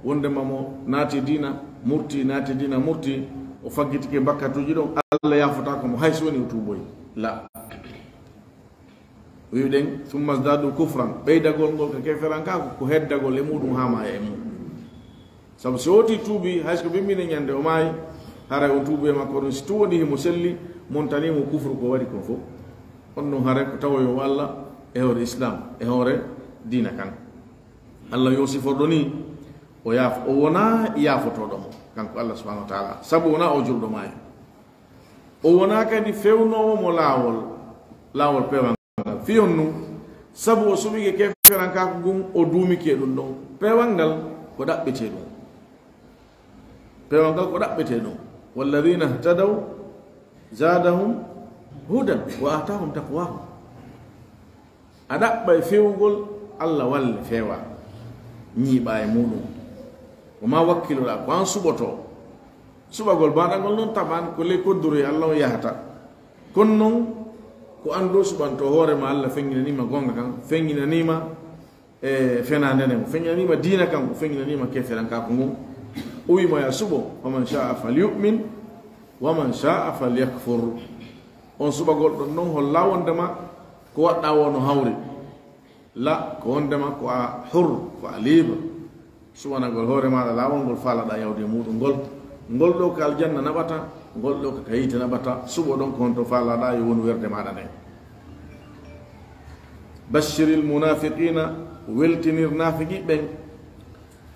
wondema mo naati dina murti naati dina murti o faggitike bakkatuji ɗon Allah yafata ko mo hay so woni o tuuboy la wiɗen summa zdadu kufran ɓeydagol ngol ko keferankaako ko heddagol e muɗum ha maaya e mum sabu so woti tuubi hayso ko bimbine ñande o maayi haray o tuubu e makko ɗum si tuwoni himo selli montanimo kufru ko waɗi kon fof on ɗum haray ko tawoyo Allah e hoore islam e hoore dina kan Allah yo siforɗo ni o yaaf o wona yaafotoɗo mo kanko Allah subhanahu wa taala sabu wona o julɗo maayi o wona kadi fewnowo mo laawol pewangal fiyon nu sabu o suɓike keferankaako ngun o duumiki e ɗum ɗon pewal ngal ko ɗaɓɓete ɗum pewol ngal ko ɗaɓɓete ɗum walladina htadaw zadahum hudan wa atahum taqwahum a ɗaɓɓa e fewgol allah walle feewa ñiiɓa e muɗum woma wakkiloɗa ko an suɓoto suɓagol baɗa ngol noon taɓan ko ley kodduru e allah o yahata kono noon ko an ɗo suɓanto hoorema allah feŋŋinanima gonga kan feŋŋinanima e fenandene mo feŋŋinanima diina kan o feŋŋinanima keferanka ko ngon o wima ya suɓo waman shaa falyumin waman shaa falyakfur on suɓagol ɗon noon holla wondema ko waɗɗa wono hawri la ko wondema ko a hur ko a libre suɓanagol hoore maɗa lawol ngol faalaɗa yawde muɗum ngol ɗo ko aljanna naɓata ngol ɗo ko kayite naɓata suɓo ɗon ko honto faalaɗa yo woni werde maɗa nden bashiril munafiqina weltinir nafiqi ɓen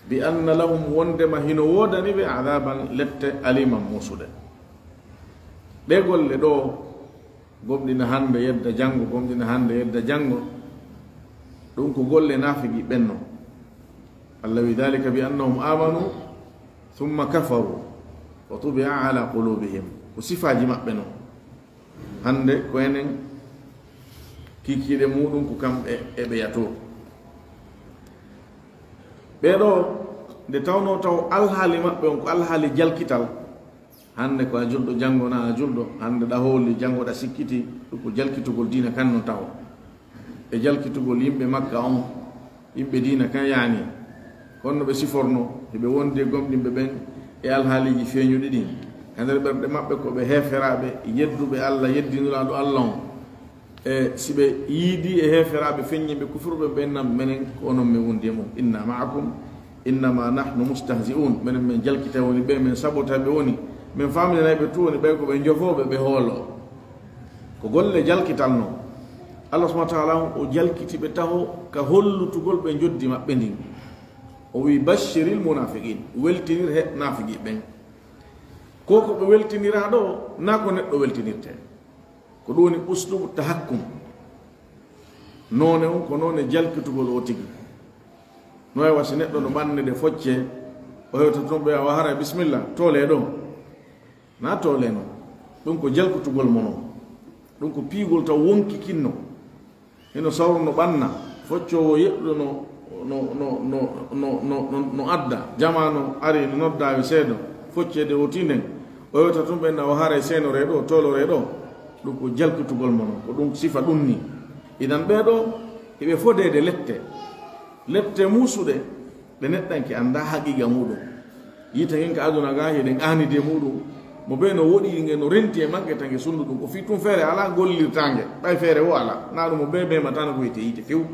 bi anna lahum wondema hino wodani ɓe adaban lette aliman musuɗe ɗe golle ɗo gomɗina hande yedda janngo gomɗina hande yedda janngo ɗum ko golle nafiqi ɓenno allah wi dalika bi annahum amanu thumma kafaru wa tubia ala qulubihim ko sifaji maɓɓe noon hande ko enen kikiɗe muɗum ko kamɓe eɓe yato ɓeɗo nde tawno taw alhaali maɓɓe on ko alhaali jalkital hande ko a julɗo janngo na a julɗo hande ɗa hooli janngo ɗa sikkiti ɗum ko jalkitugol diina kan no taw e jalkitugol yimɓe makka on yimɓe diina kan yaani honno ɓe siforno eɓe wonde gomɗinɓe ɓen e alhaaliji feeñuɗi ɗin e nder ɓerɗe maɓɓe ko ɓe heeferaɓe yedduɓe allah yeddiniraɗo allah on e si ɓe yiidi e heeferaɓe feññiɓe kufruɓe ɓennam menen ko onon min wondi e mum inna maakum innama nahnu mustahzi'un minen min jalkita woni ɓe min sabotaɓe woni min famdinayɓe tu woni ɓay ko ɓe jofoɓe ɓe hoolo ko golle jalkital noon allah subahana taala o jalkitiɓe taho ka hollutugol ɓe joddi maɓɓe ndin o wi bashiril munafiqin weltinir he nafiqi ɓen koko ɓe weltinira ɗo na ko neɗɗo weltinirte ko ɗum woni uslubu tahakkum none on ko none jalkitugol o tigi no e wasi neɗɗo no ɓanne ɗe focce o hewta toon ɓe awa hara bisimilla toole ɗo na toole noon ɗum ko jalkitugol mo noon ɗum ko piigol taw wonki kinno heno sawruno ɓanna foccowo yeɗɗuno no adda jamano ari no noddawi seedo foccede o tinden o yewta tum ɓenna o haare seenore ɗo tolore ɗo ɗum ko jalkitugol mo noon ko ɗum sifa ɗum ni idan ɓeɗo eɓe fodede lette musuɗe ɓe neɗɗanke anda haqiqa muɗum yita henka aduna ga heɗen anide muɗum mo ɓe no woɗi no renti e magge tanke sundu ɗum ko fi tum feere ala gollirtange ɓay feere o ala na ɗum o ɓe ɓematano ko wiyete yite few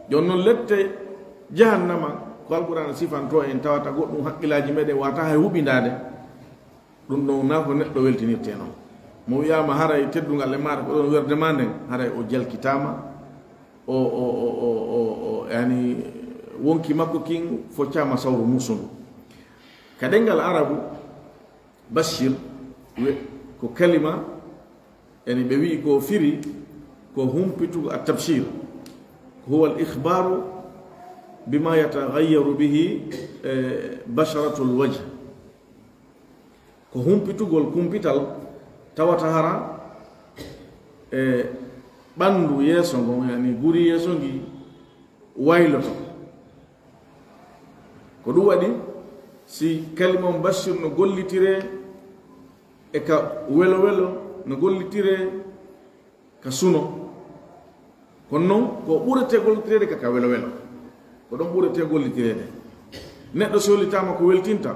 jon noon lette jahannama ko alqur'ana sifanto en tawata goɗɗum haqqillaji meɗen wata hay huɓindade ɗum ɗon na ko neɗɗo weltinirte noon mo wiyama haray teddugal e maɗa ko ɗon werde ma nden haray o jalkitama o yani wonki makko kin foccama sawru musundu ka ɗengal arabu bashir ko kalima yani ɓe wi ko firi ko humpitugo a tabshir huwa al ikhbaru bima yataghayyaru bihi basharatu lwajh ko humpitugol kumpital tawata hara ɓandu yeeso ngon yani guri yeeso ngi wayloto ko ɗum waɗi si kalima on bashir no gollitire e ka welo welo no gollitire ka suno kono noon ko ɓurete gollitirede kaka welo welo ko ɗon ɓurete gollitirede neɗɗo sohlitama ko weltinta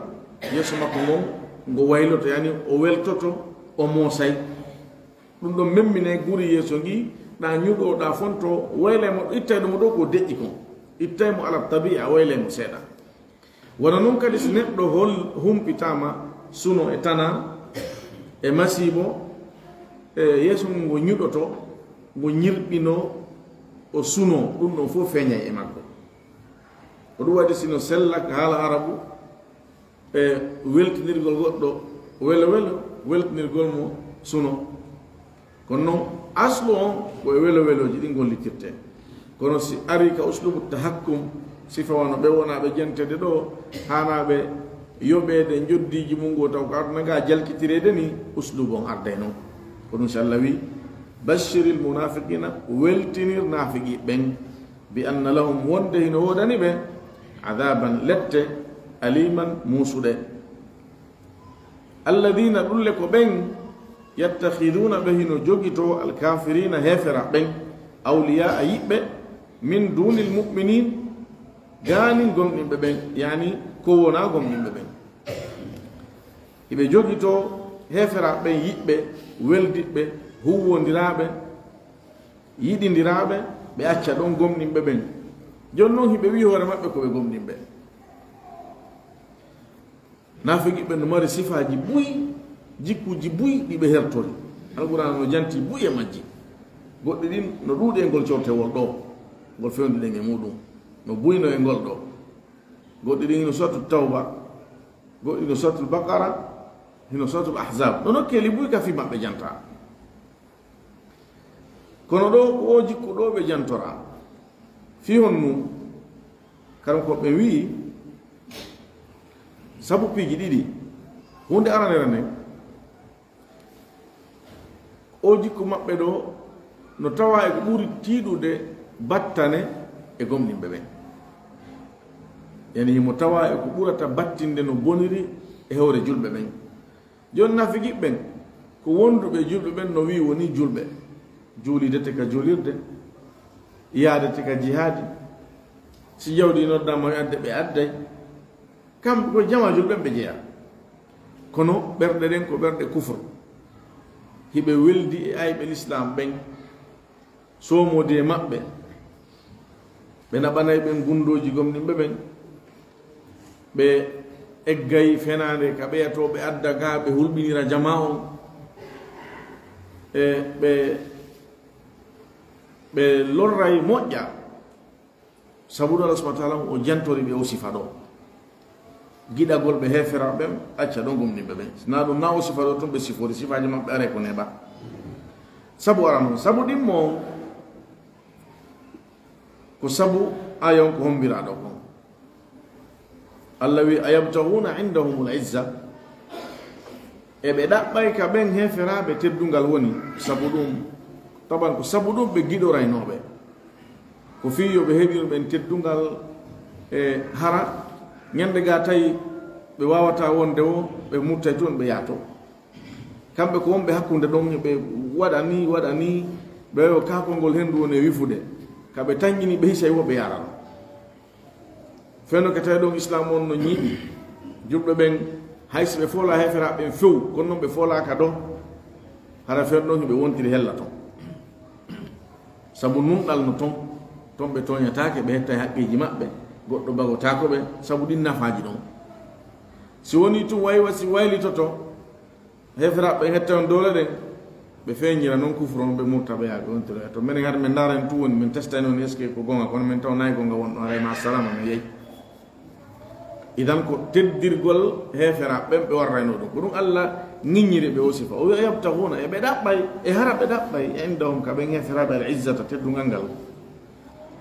yeeso makko ngon ngo wayloto yani o weltoto o moosay ɗum ɗon memmine guri yeeso ngi ɗa ñuɗo ɗa fonto waylemo ittayɗomo ɗo ko deƴƴi kon ittaymo ala tabia waylemo seeɗa wona noon kadi so neɗɗo humpitama suno e tana e masibo e yeeso ngo ñuɗoto ngo ñirɓino o suno ɗum ɗon fof feeñay e makko ko ɗum waɗi sino sella ko haala arabu e weltinirgol goɗɗo welo welo weltinirgol mo suno kono noon aslu on koye welo weloji ɗi gollitirte kono si ari ka uslubu tahakkum sifa wono ɓe wonaɓe jentede ɗo hanaɓe yoɓede joddiji mum ngo taw ko aduna ga jalkitirede ni uslubu on arday noon ko ɗum so Allah wi bashiri lmunafiqina weltinir nafiqi ɓen bi anna lahum wonde hino wodani ɓe adaban lette aliman musuɗe alladina ɗulle ko ɓen yattakhiduna ɓe hino jogito alkafirina hefera ɓen awliya a yiɓɓe min duni lmuminin gani gomɗinɓe ɓen yani ko wona gomɗinɓe ɓen hiɓe jogito hefera ɓen yiɓɓe weldiɓɓe huwodiraɓe yiɗidiraɓe ɓe acca ɗon gomɗinɓe ɓen joni noon hiɓe wi hoore maɓɓe koɓe gomɗinɓe nafiqiɓe no mari sifaji buyi jikkuji buyi ɗiɓe hertori alqur'an no janti buyi e majji goɗɗi ɗin no ɗuuɗi e ngol cortewol ɗo ngol fewnuɗen e muɗum no buyno e ngol ɗo goɗɗi ɗin hino sotu tawba goɗɗi no sotu baqara hino sotu ahzab ɗo nokkeli buyi ka fi maɓɓe janta kono ɗo o jikku ɗo ɓe jantora fi honnu karam ko ɓe wi sabu piiji ɗiɗi hunde aranere nden o jikku maɓɓe ɗo no tawa e ko ɓuri tiiɗude battane e gomɗinɓe ɓen yani himo tawa e ko ɓurata battinde no boniri e hewre julɓe ɓen joni nafigiɓɓen ko wonduɓe julɓe ɓen no wi woni julɓe juulidete ka juulirde yaadete ka jihadi si jawdi noddama e adde ɓe adday kamɓe koye jama julɓen ɓe jeeya kono ɓerɗe ɗen ko ɓerɗe kufre hiɓe weldi e ayɓe l'islam ɓen soomode e maɓɓe ɓe naɓanay ɓen gundoji gomɗinɓe ɓen ɓe eggay fenade ka ɓeyato ɓe adda ga ɓe hulɓinira jama on e ɓe lorray moƴƴa sabuɗo Allah subahana taala o jantori ɓe o sifa ɗo giɗagol ɓe hefera ɓen acca ɗo gomɗinɓe ɓen sina ɗum na o sifa ɗo toon ɓe sifori sifaji maɓɓe are ko neɓa sabu ara noon sabu ɗimmo ko sabu ayon ko hombiraɗo kon Allah wi ayabtahuna indahum l'izza eɓe ɗaɓɓay ka ɓen heferaɓe teddugal woni sabu ɗum taban ko sabu ɗum ɓe giɗoraynoɓe ko fi yo ɓe heɓino ɓen teddugal e hara ñande ga tawi ɓe wawata wonde o ɓe muttay toon ɓe yaato kamɓe ko wonɓe hakkude ɗon ɓe waɗani ɓe o kakol ngol hendu woni e wifude kaɓe tañƴini ɓe hisay woɓe yarano feno ke tawi ɗon islam on no ñiiɓi julɓe ɓen hayso ɓe foola heferaɓe ɓen few kono noon ɓe foolaka ɗo hara fen ɗon hiɓe wontiri hella ton sabu nunɗal no ton ɓe toñatake ɓe hettay haqqiji maɓɓe goɗɗo bagotako ɓe sabu ɗin nafaji ɗon si woni tum si waylitoto heferaɓe ɓen hetta on dole ɗen ɓe feñira noon kufre on ɓe murta ɓe yaɓe wontiri to minen hade min darani tu woni min testani on est ce que ko gonga kono min taw nayi gonga wonɗo harayma salama no yeeyi idan ko teddirgol heferaɓe ɓen ɓe warrayno ɗum ko ɗum Allah ŋiññiri ɓe o sifa o wi yabtahuna eɓe ɗaɓɓay e hara ɓe ɗaɓɓay indahum ka ɓen heferaɓe al izzata teddungal ngal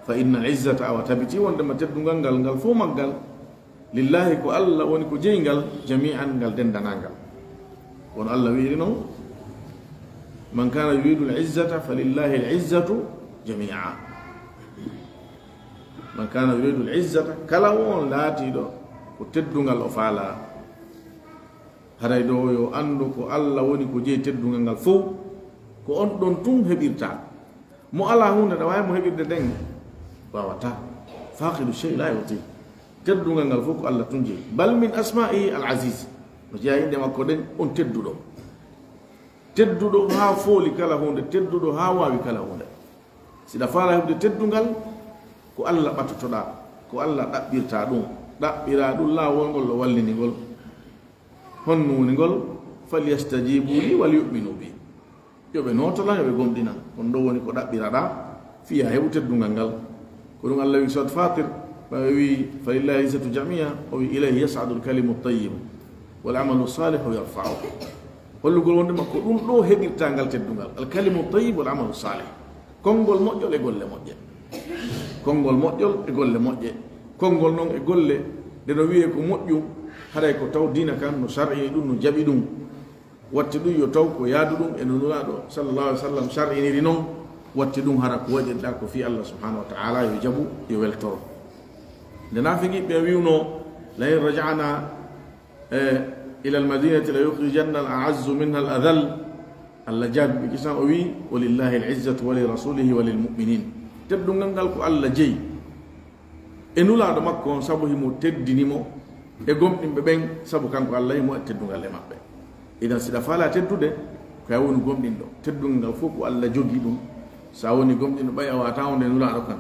fa inna al izzata awa tabiti wondema teddungal ngal ngal fo maggal lillahi ko Allah woni ko jeygal jami'an ngal dendanangal wono Allah wiiri noon man kana yuridu al izzata fa lillahi al izzatu jami'a man kana yuridu al izzata kala won laatiɗo ko teddungal o faala haray ɗo yo anndu ko Allah woni ko jeeyi teddungal ngal fof ko on ɗon tun heɓirta mo ala hunde ɗa wawi mo heɓirde nden wawata faqidu chey la yoti teddungal ngal fof ko Allah tun jeeyi bal min asma'i al aziz no jeeya inde makko ɗen on tedduɗo ha fooli kala hunde tedduɗo ha wawi kala hunde siɗa faala heɓde teddungal ko Allah ɓattotoɗa ko Allah ɗaɓɓirta ɗum ɗaɓɓira ɗum laawol ngol ɗo wallinigol honnunigol falyastajibu li wal yu'minu bi yoɓe notola yoɓe gomɗina on ɗo woni ko ɗaɓɓiraɗa fiya heɓu teddungal ngal ko ɗum Allah wi sot fatir ɓawe wi fa lillahi izzatu jamia o wi ilayhi yas'adu lkalimu tayyib wal amalu salihu yarfa'u hollugol wonde makko ɗum ɗo heɓirta ngal teddungal alkalimu tayyib wal amalu salih konngol moƴƴol e golle moƴƴe konngol moƴƴol e golle moƴƴe konngol noon e golle nde no wiye ko moƴƴum haɗay ko taw dina kan no sar'ini ɗum no jaɓi ɗum watti ɗum yo taw ko yaadu ɗum e no nulaaɗo sallallahu alih w sallam sar'iniri noon watti ɗum hara ko waɗirɗa ko fi Allah subhanahu wa ta'ala yo jaɓu yo weltoro nde naafigiɓe wiwno la in raja'na ila almadinati la yukhrijanna al a'azzu minha al adhal Allah jaabi ɓe kisan o wi walillahi al izzatu wa li rasulihi wa lil mu'minin teddungal ngal ko Allah jeyi e nulaaɗo makko on sabu himo teddinimo e gomɗinɓe ɓen sabu kanko Allah yimo e teddungal e maɓɓe idan siɗa faala teddude koya woni gomɗinɗo teddungal ngal fof ko Allah jogii ɗum sa woni gomɗinɗo ɓay a wata wonde nulaaɗo kan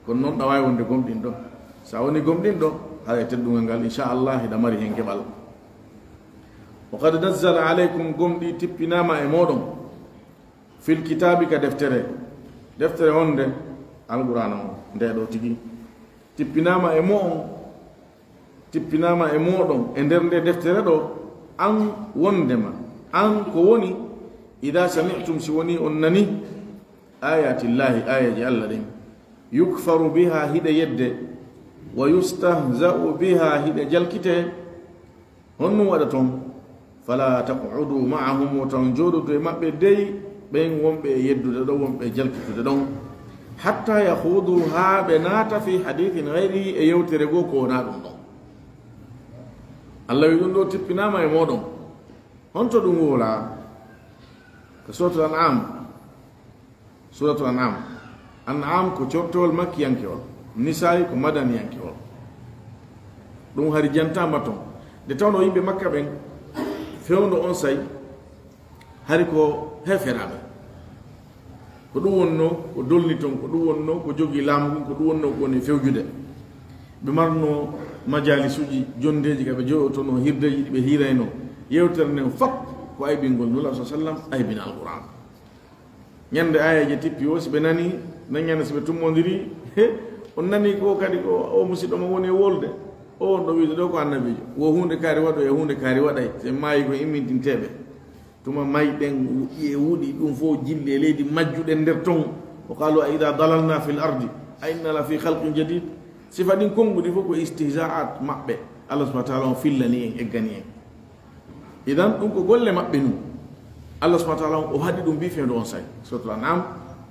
kono noon ɗa wawi wonde gomɗinɗo sa woni gomɗinɗo haɗa teddungal ngal inchallah hiɗa mari hen keɓal wa qad nazzala aleykum gomɗi tippinama e moɗon fil kitabi ka deftere wonde alqur'ana o ndeɗo tigi tippinama e mo on tippinama e moɗon e nder nde deftere ɗo an wondema an ko woni ida sami'tum si woni on nani ayatillahi ayaji Allah ɗin yukfaru biha hiɗe yedde wa yustahza'u biha hiɗe jalkite honno waɗa toon fala taqudu ma'ahum wo tan joɗoto e maɓɓe dey ɓen wonɓe e yeddude ɗon wonɓe jalkitude ɗon hatta yahudu ha ɓe naata fi hadithin gayrihi e yewtere goo ko wona ɗum ɗon Allah wi ɗum ɗo tippinama e moɗon honto ɗum wola ko suratul an'am an'am ko cortowol makkiyankewol nisa'i ko madaniyankewol ɗum hari jantama ton nde tawno yimɓe makka ɓen fewndo on say hari ko heferaɓe ko ɗum wonno ko dolni ton ko ɗum wonno ko jogii laamu ɗum ko ɗum wonno ko woni fewjude ɓe marno majalisuji jondeji ka ɓe joɗoto no hirdeji ɗi ɓe hiirayno yewtere nden fop ko aybingol nula sa sallam aybina alquran ñande ayaji tippi o si ɓe nani nañande si ɓe tummodiri on nani ko kadi ko o musidɗo mo woni e wolde o on ɗo wiide ɗo ko annabijo wo hunde kaari waɗo e hunde kaari waɗay se maayi ko immintinteɓe tuma mayi ɗen e wuuɗi ɗum fof jilli e leydi majjuɗen nder ton o qalu a ida dalalna fi l ardi a inna la fi halqin jadid sifa ɗin konngudi fof ko istihza'at maɓɓe Allah subahana taala on fillani en eggani en idan ɗum ko golle maɓɓe nu Allah subahana taala o haɗi ɗum mbifeendo on say suratul an'am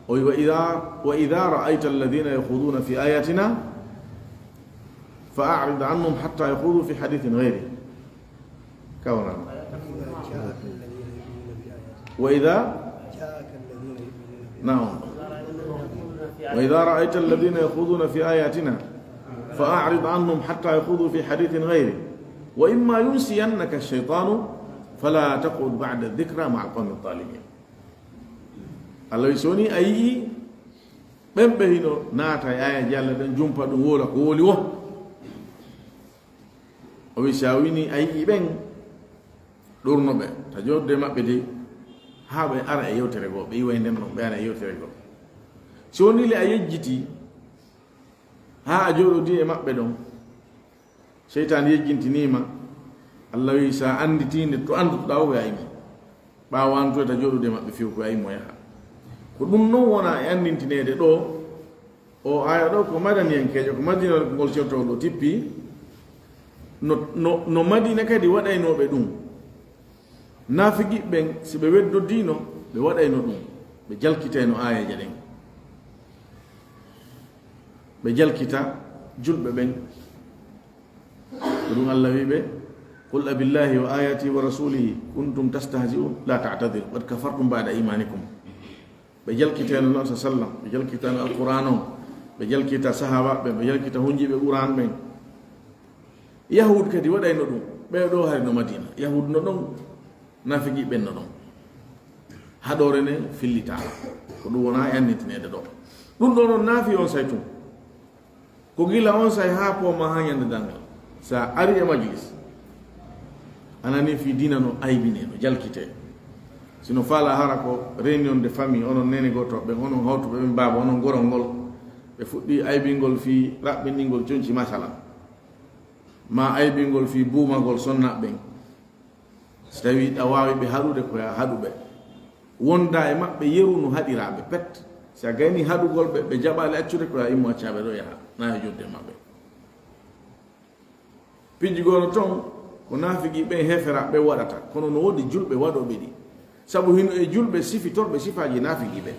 o wi wa ida ra'ayta alladina yakhuduna fi ayatina fa a'rid anhum hatta yakhudu fi hadithin ghayri kawna وإذا نعم وإذا رأيت الذين يخوضون في آياتنا فأعرض عنهم حتى يخوضوا في حديث غيره وإما ينسينك الشيطان فلا تقعد بعد الذكرى مع القوم الظالمين الله يسوني أي بمبهينو ناتا آية جالة جنبا ولا قولي ويساويني أي بن دورنو بي تجود دي مبدي ha ɓe ara e yewtere goo ɓe yiwa nden ɗon ɓe ara e yewtere goo so woni le a yejjiti ha a jooɗodi e maɓɓe ɗon seytane yejjintinima Allah wi sa anditinde to andutoɗa o ko yayimo ɓawa antoyta jooɗude maɓɓe few ko yayimo yaha ko ɗum noon wona e andintinede ɗo o aya ɗo ko madaniyankejo ko madina ngol certowol ɗo tippi no madina kadi waɗaynoɓe ɗum naafigi ɓen si ɓe weddodino ɓe waɗayno ɗum ɓe jalkitayno ayaje ɗen ɓe jalkita julɓe ɓen ko ɗum Allah wi ɓe qul abillahi wa ayati wa rasulihi kuntum tastahzi'un la ta'tadiru qad kafartum ba'da imanikum ɓe jalkitayno non sa sallam ɓe jalkitayno alquran o ɓe jalkita sahaba ɓe ɓe jalkita hunjiɓe quran ɓen yahud kadi waɗayno ɗum ɓeɗo hari no madina yahud no ɗon nafigi ɓenno ɗon haɗore ne fillitala ko ɗum wona e annitinede ɗo ɗum ɗo noon naafi on say tum ko gila on say ha poma ha ñande dangal sa ari e majlis anani fi dina no aybine no jalkite sino faala hara ko réunion de famille onon nene goto ɓe onon hawtuɓe ɓe baba onon gorol ngol ɓe fuɗɗi aybingol fi raɓɓinɗingol conci masala ma aybingol fi buumagol sonnaɓɓen so tawi ɗa wawi ɓe haɗude koya haɗuɓe wonda e maɓɓe yeru no haɗiraɓe pet si a gayni haɗugol ɓe ɓe jaɓali accude koya immo accaɓe ɗo yaha na e jodde maɓɓe piji gono ton ko nafigi ɓe hefera ɓe waɗata kono no wodi julɓe waɗoɓe ɗi sabu hino e julɓe sifitorɓe sifaji nafigiɓe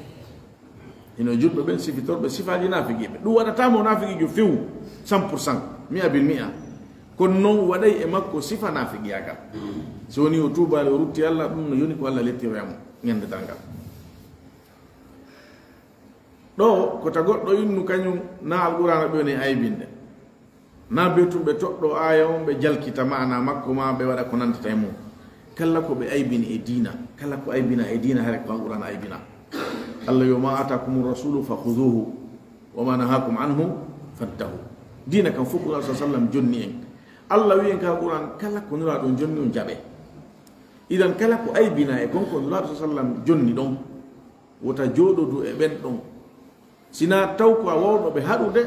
hino e julɓe ɓen sifitorɓe sifaji nafigiɓe ɗum waɗatamo nafigijo few 100% 100% kono noon waɗay e makko sifa nafigiyagal so woni o tubali o rutti Allah ɗum no yoni ko Allah lettiroyamo ñandedal ngal ɗo ko ta goɗɗo innu kañum na alqurana ɓe woni aybinde na be tumɓe toɗɗo aya on ɓe jalkita mana makko ma ɓe waɗa ko nantata e mum kala ko ɓe aybini e dina kala ko aybina e dina hare ko alqurana aybina Allah yo ma atakum rasulu fa khuduhu wa ma nahakum anhu fantahu dina kam fof ko sallam jonni en Allah wi en ka alquran kala ko nura ɗon jonni on jaɓe idan kala ko aybina e konko nuraɗo sallam jonni ɗon wota joɗodu e ɓen ɗon sina taw ko a wawɗo ɓe haɗude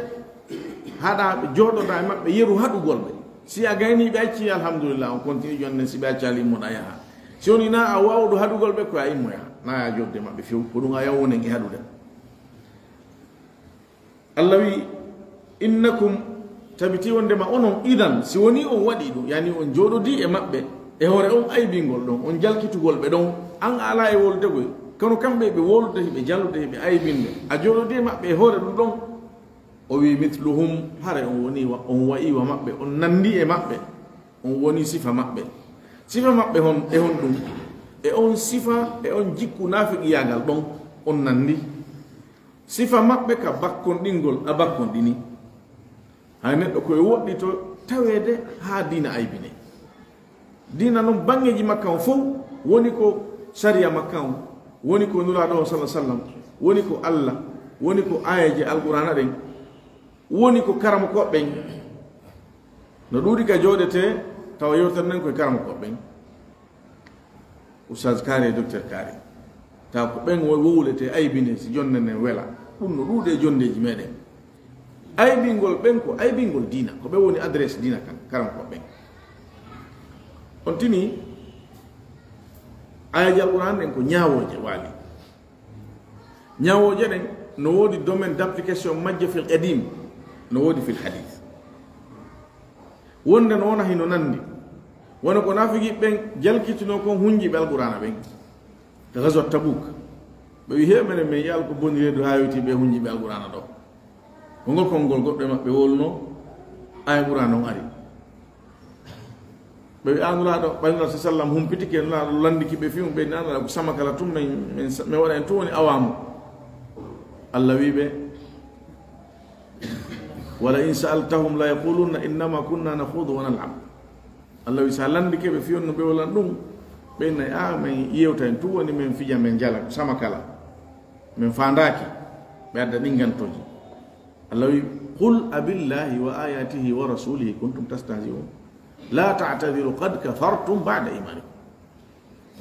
haɗa ɓe joɗoɗa e maɓɓe yeru haɗugol ɓe si a gayni ɓe acci alhamdulillah on continue jonne si ɓe accali immoɗa yaha si woni na a wawɗo haɗugol ɓe koye a immo yaha na ya jodde maɓɓe few ko ɗum a yawwonen e haɗude Allah wi innakum tabiti wondema onon idan si woni on waɗi ɗum yani on joɗodi e maɓɓe e hoore on aybingol ɗon on jalkitugol ɓe ɗon an ala e woldegoy kono kamɓe ɓe wolude heɓe jallude heɓe aybinde a joɗodi e maɓɓe e hoore ɗum ɗon o wi mithluhum hare on woni on wayiwa maɓɓe on nandi e maɓɓe on woni sifa maɓɓe hon e hon ɗum e on sifa e on jikku nafiqiyagal ɗon on nandi sifa maɓɓe ka bakkonɗingol a bakkonɗini hay neɗɗo koye woɗɗi to tawede ha dina aybine dina noon bangeji makka on fof woni ko sharia makka on woni ko nuraɗo o sallam woni ko Allah woni ko ayaji alqurana ɗen woni ko karama koɓɓen no ɗuuɗi ka jooɗete tawa yewtan koye karama koɓɓen oustaz kaari e docteur kaari tawa ko ɓen wowlete aybine si jonnene wela ɗum no ɗuuɗi e jondeji meɗen aybingol ɓen ko aybingol dina ko ɓe woni adresse dina kan karama koɓɓen on tini ayaji alquran ɗen ko ñawoje waali ñawoje ɗen no woodi domaine d' application majje fil qadim no woodi fil hadith wonde no wona hino nandi wona ko nafigi ɓen jalkitino kon hunjiɓe alqurana ɓen to gazot tabouk ɓe wi heɓene men yaal ko boni reedu ha yewtiɓe hunjiɓe alqurana ɗo ko ngol konngol goɗɗo e maɓɓe wolno aya qurana on ari ɓe wi anuraɗo ɓaynula sa sallam humpitike nulaɗo landiki ɓe fimu ɓe nanala ko sama kala tum min waɗa en tum woni awamu Allah wi ɓe wala in sa'altahum la yaquluna innama kunna nakhudu wa nal'ab Allah wi sa landike ɓe fiyonno ɓe wolan ɗum ɓeynayi a min yewta en tum woni min fija min jala sama kala min fandaki ɓe adda ɗingantoji Allah wi qul abillahi wa ayatihi wa rasulihi kuntum tastahzi'un la ta'tadiru qad kafartum ba'da imanikum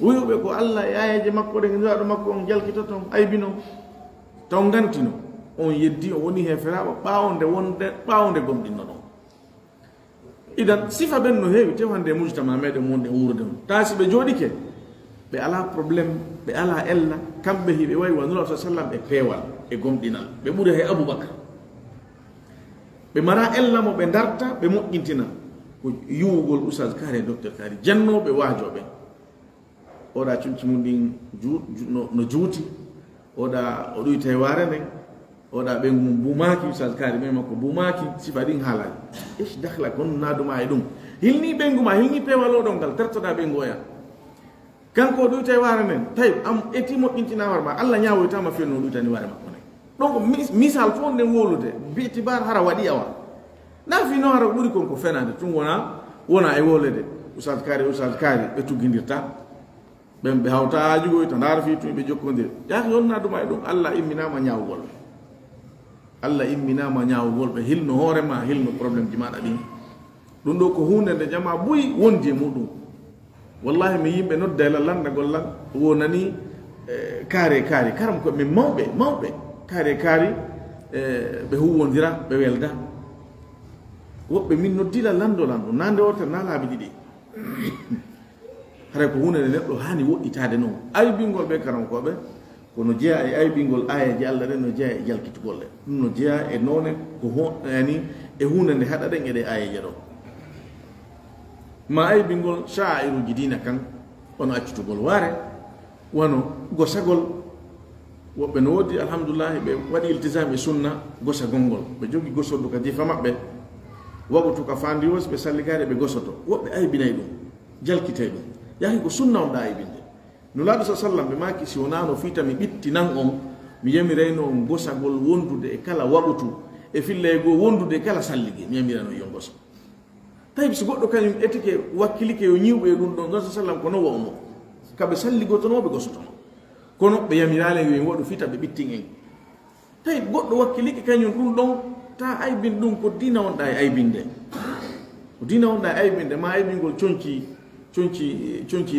wiyoɓe ko Allah e ayaji makko ɗe nuraɗo makko on jalkitoton aybino taw gantino on yeddi o woni heferaɓo ɓawde gomɗinno ɗon idan sifa ɓen no heewi tew hande mujtama meɗen wonde wuurde on taasi ɓe jooɗike ɓe ala probléme ɓe ala ella kamɓe hiɓe wayi wa nura sa sallam e peewal e gomɗinal ɓe ɓuri he aboubacre ɓe mara ella mo ɓe darta ɓe moƴƴintina ko yiwugol oustaz kaari e docteur kaari jannoɓe waajoɓe oɗa cuñci mum ɗin no juuti oɗa o ɗoyta e waare nden oɗa ɓengu mum bumaki oustaz kaari ɓe makko bumaki sifa ɗin haalaji ich dahla kon naduma e ɗum hilni ɓengu ma hilni pewal oɗon ngal tertoɗa ɓengu oya kanko o ɗoyta e waare nden tawi am eti moƴƴintina war ma Allah ñawoytama fiyon no ɗoytani waare makko nden ɗon ko misal fof nden wolude bitibar hara waɗi awa nafi no hara ɓuri konko fenade tum wona e wolede oustaz kaari ɓe tuggidirta ɓen ɓe hawta hajugoy to ndaara fi tumi ɓe jokkodir yaaki yonnaduma e ɗum Allah imminama ñawugol ɓe Allah imminama ñawugol ɓe hilno hoorema hilno probléme ji maɗa ɗin ɗum ɗo ko hunde nde jama boyi wondi e muɗum wallahi mi yimɓe nodda e lallandagol lan wonani kaari karam ko min mawɓe kaari ɓe huwodira ɓe welda woɓɓe min noddila landolan ɗo nande orta na laabi ɗiɗi haray ko hunde nde neɗɗo hani woɗɗitade noon aybingol ɓe karankoɓe kono jeeya e aybingol ayaji Allah ɗen no jeeya e jalkitugol ɗe ɗum no jeeya e noone ko yani e hunde nde haɗa ɗen eɗe ayaji ɗo ma ay bingol sha'iru jidina kan wono accutugol ware wono gosagol woɓɓe no wodi alhamdulillah ɓe waɗi iltisam e sunna gosa gongol ɓe jogi gosodu ka jifa maɓɓe wagotu ka fandiwos ɓe salligade ɓe gosoto woɓɓe aybinay ɗum jalkitay ɗum yahi ko sunna on ɗa aybinde no laaɗo sa sallam ɓe maki si wonano fita mi ɓittinan on mi yamirayno on gosagol wondude e kala waɓutu e filla goo wondude e kala sallige mi yamirano yon gosa tawi so goɗɗo kañum etike wakkilike yo ñiwɓe ɗum ɗon gon sa sallam kono wawmo kaɓe salligotonoɓe gosotono kono ɓe yamirale yo waɗu fita ɓe ɓittin en tawi goɗɗo wakkilike kañum ɗum ɗon ta aybin ɗum ko dina wonɗa e aybinde ko dina wonɗa e aybinde ma aybingol conci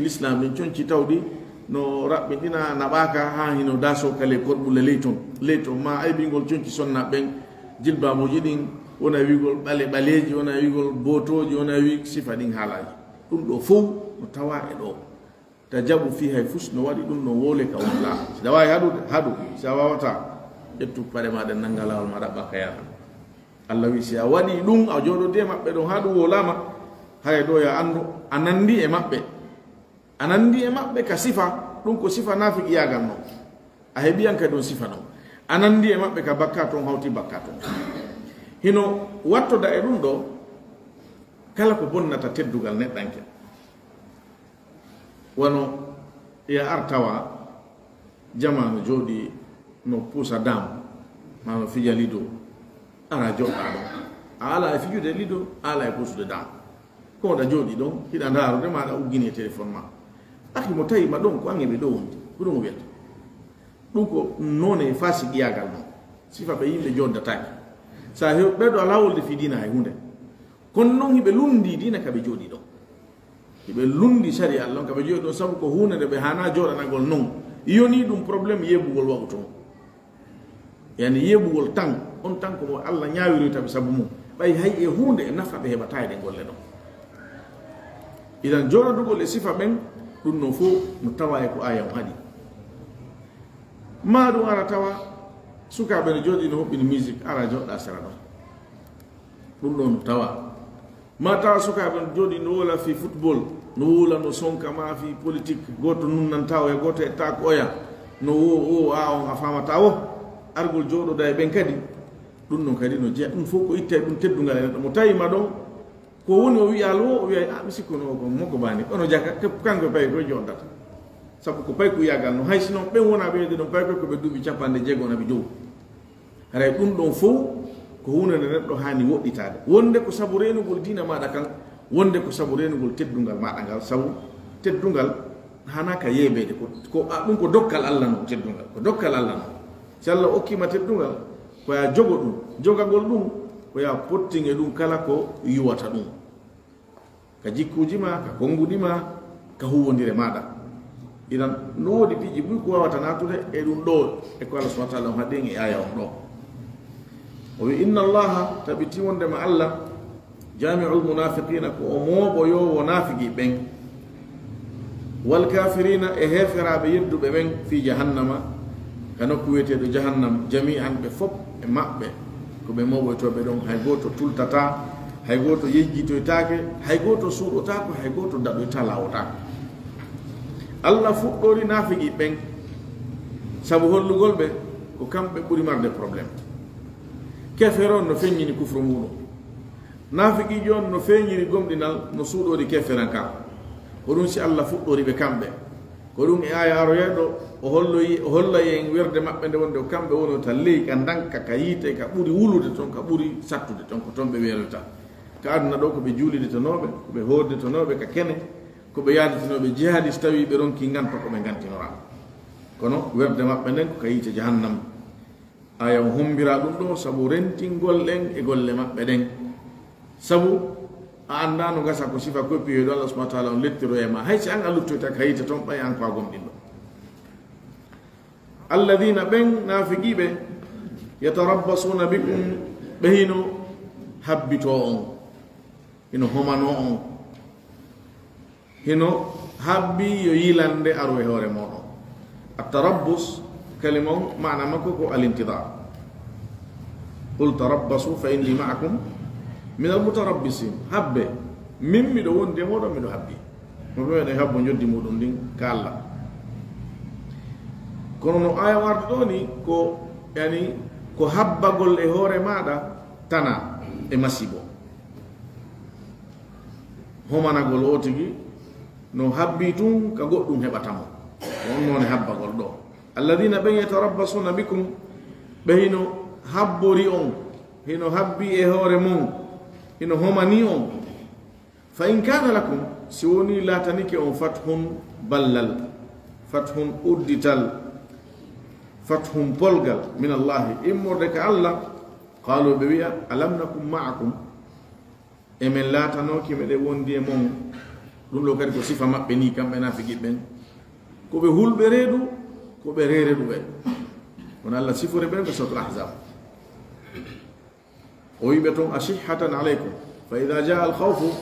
l'islam ɗin conci tawɗi no raɓɓiɗina naɓaka ha hino daso kale korɓulle ley ton ma aybingol conci sonna ɓen jilbamoji ɗin wona wigol ɓaleji wona wigol botoji wona wi sifa ɗin haalaji ɗum ɗo fof no tawa e ɗo ta jaɓu fi hay fus no waɗi ɗum no wole ka wonla siɗa wawi haɗude haɗu si a wawata ƴettu paɗe maɗe nanga lawol ma ɗaɓɓa ka yaha allah wi si a waɗi ɗum a jooɗode maɓɓe ɗon ha ɗum wolama hay ɗo ya andu a nandi e maɓɓe ka sifa ɗum ko sifa nafiki yagal noon a heɓiyan kadi ɗon sifa noon a nandi e maɓɓe ka bakka toon hawti bakka toon hino wattoda e ɗum ɗo kala ko bonnata teddugal neɗɗanke wono ya artawa jama no jooɗi no puusa dam ma no fija lido ara joɗɗa ɗon a ala e fijude lido a ala e puusude dam ko ɗa jooɗi ɗon hiɗa ndarude maɗa uggini e téléphone ma aki mo tawi ma ɗon ko angeɓe ɗo wondi ko ɗum o wiyata ɗum ko none fasi ƴiyagal noon sifa ɓe yimɓe joddataki sa hew ɓeɗo ala wolde fi dina e hunde kono noon hiɓe lundi dina kaɓe jooɗi ɗon hiɓe lundi sari allah on kaɓe jooɗi ɗon saabu ko hunde nde ɓe hana joɗanagol noon yoni ɗum probléme yeɓugol waɗu toon yani yeɓugol tan on tan komo allah ñawiroytaɓe saabu mum ɓay hay e hunde e nafa ɓe heɓata eɗe golle ɗon idan joɗadugol e sifa ɓen ɗum no fof no tawa e ko aya on haɗi ma ɗum ara tawa sukaɓe no jooɗi no hoɓɓini musique ara joɗɗa sera ɗon ɗum ɗo no tawa ma tawa sukaɓe no jooɗi no wola fi football no wula no sonka ma fi politique goto nunnanta o e goto etta ko oya no wo a on a famata o argol jooɗoɗa e ɓen kadi ɗum ɗon kadi no jeeya ɗum fof ko itte ɗum teddugal e neɗɗo mo tawima ɗon ko woni o wiya lo o wiya a mi sikku no ko moko bani ono jaka kanko pay ko joddata sabu ko pay ko yagal no hay sinon ɓen wona ɓeyde ɗon pay ko ɓe duuɓi 50 naɓe jow haray ɗum ɗon fof ko hunde nde neɗɗo hani woɗɗitade wonde ko sabu renugol dina maɗa kan wonde ko sabu renugol teddungal maɗa ngal sabu teddungal hana ka yeɓede ko ɗum ko dokkal allah no teddungal ko dokkal allah no si allah okkima teddungal koya jogo ɗum jogagol ɗum koya pottinge ɗum kala ko yuwata ɗum ka jikkuji ma ka konngudi ma ka huwodire maɗa idan no woodi piiji ɓuy ko wawata natude e ɗum ɗo e ko allah subahana taala on haɗen e aya on ɗo o wi inna allaha tabiti wondema allah jami'ul munafiqina ko o mooɓoyowo nafigi ɓen wal kafirina e heferaɓe yedduɓe ɓen fi jahannama ka nokku wiyeteɗo jahannam jami'an ɓe fof e maɓɓe ko ɓe mooɓoytoɓe ɗon hay goto tultata hay goto yejjitoytake hay goto suuɗotako hay goto daɗoyta lawotako allah fuɗɗori nafigi ɓen sabu hollugol ɓe ko kamɓe ɓuri marde probléme kefere on no feññini kufru muɗum nafiqijo on no feññiri gomɗinal no suuɗori keferan kam ko ɗum si allah fuɗɗori ɓe kamɓe ko ɗum e aya aroyeɗo o hollayi en werde maɓɓe nde wonde ko kamɓe wonota ley ka danka ka yiite ka ɓuri wulude toon ka ɓuri sattude toon ko toon ɓe weeroyta ka aduna ɗo ko ɓe juulidetenoɓe ko ɓe hoddetenoɓe ka kene ko ɓe yaadetenoɓe jihadis tawi ɓe ronki ganto ko ɓe gantinora kono werde maɓɓe nden ko ka yiite jahannam aya o hombira ɗum ɗo sabu rentingol ɗen e golle maɓɓe ɗen sabu a anda no gasa ko sifa koppiyoyɗo allah subahana taala on lettiro e ma hay si an a luttoyta ka yiite toon ɓay an ko a gomɗinɗo alladina ɓen nafiqiɓe yatarabbasuna bikum ɓe hino habbito on hino homano on hino habbi yo yilande aro e hoore moɗon atarabbus kalima on mana makko ko alintidar qul tarabbasu fa inni maakum min almutarabbisin habbe min miɗo wondi e moɗon miɗo habbi mo ɓeɗen habbo joddi muɗum ndin ka Allah kono no aya warde ɗo ni ko yani ko habbagol e hoore maɗa tana e masibo homanagol o tigi no habbi tun ka goɗɗum heɓatamo on noon e habbagol ɗo alladina ɓen yatarabbasuna bikum ɓe hino habbori on hino habbi e hoore mon hino homani on fa in kana lakum si woni latanike on fathun ballal fathun uddital fathum polgal min allahi immorde ka Allah qalu ɓe wiya alam nakum ma'akum emen latanoki meɗe wondi e mon ɗum ɗo kadi ko sifa maɓɓe ni kamɓe nafigiɓɓen koɓe hulɓe reedu koɓe rereɗu ɓen won Allah sifore ɓen ko suratul ahzab o yiɓe toon ashihatan alaykum fa ida jaa alkhawfu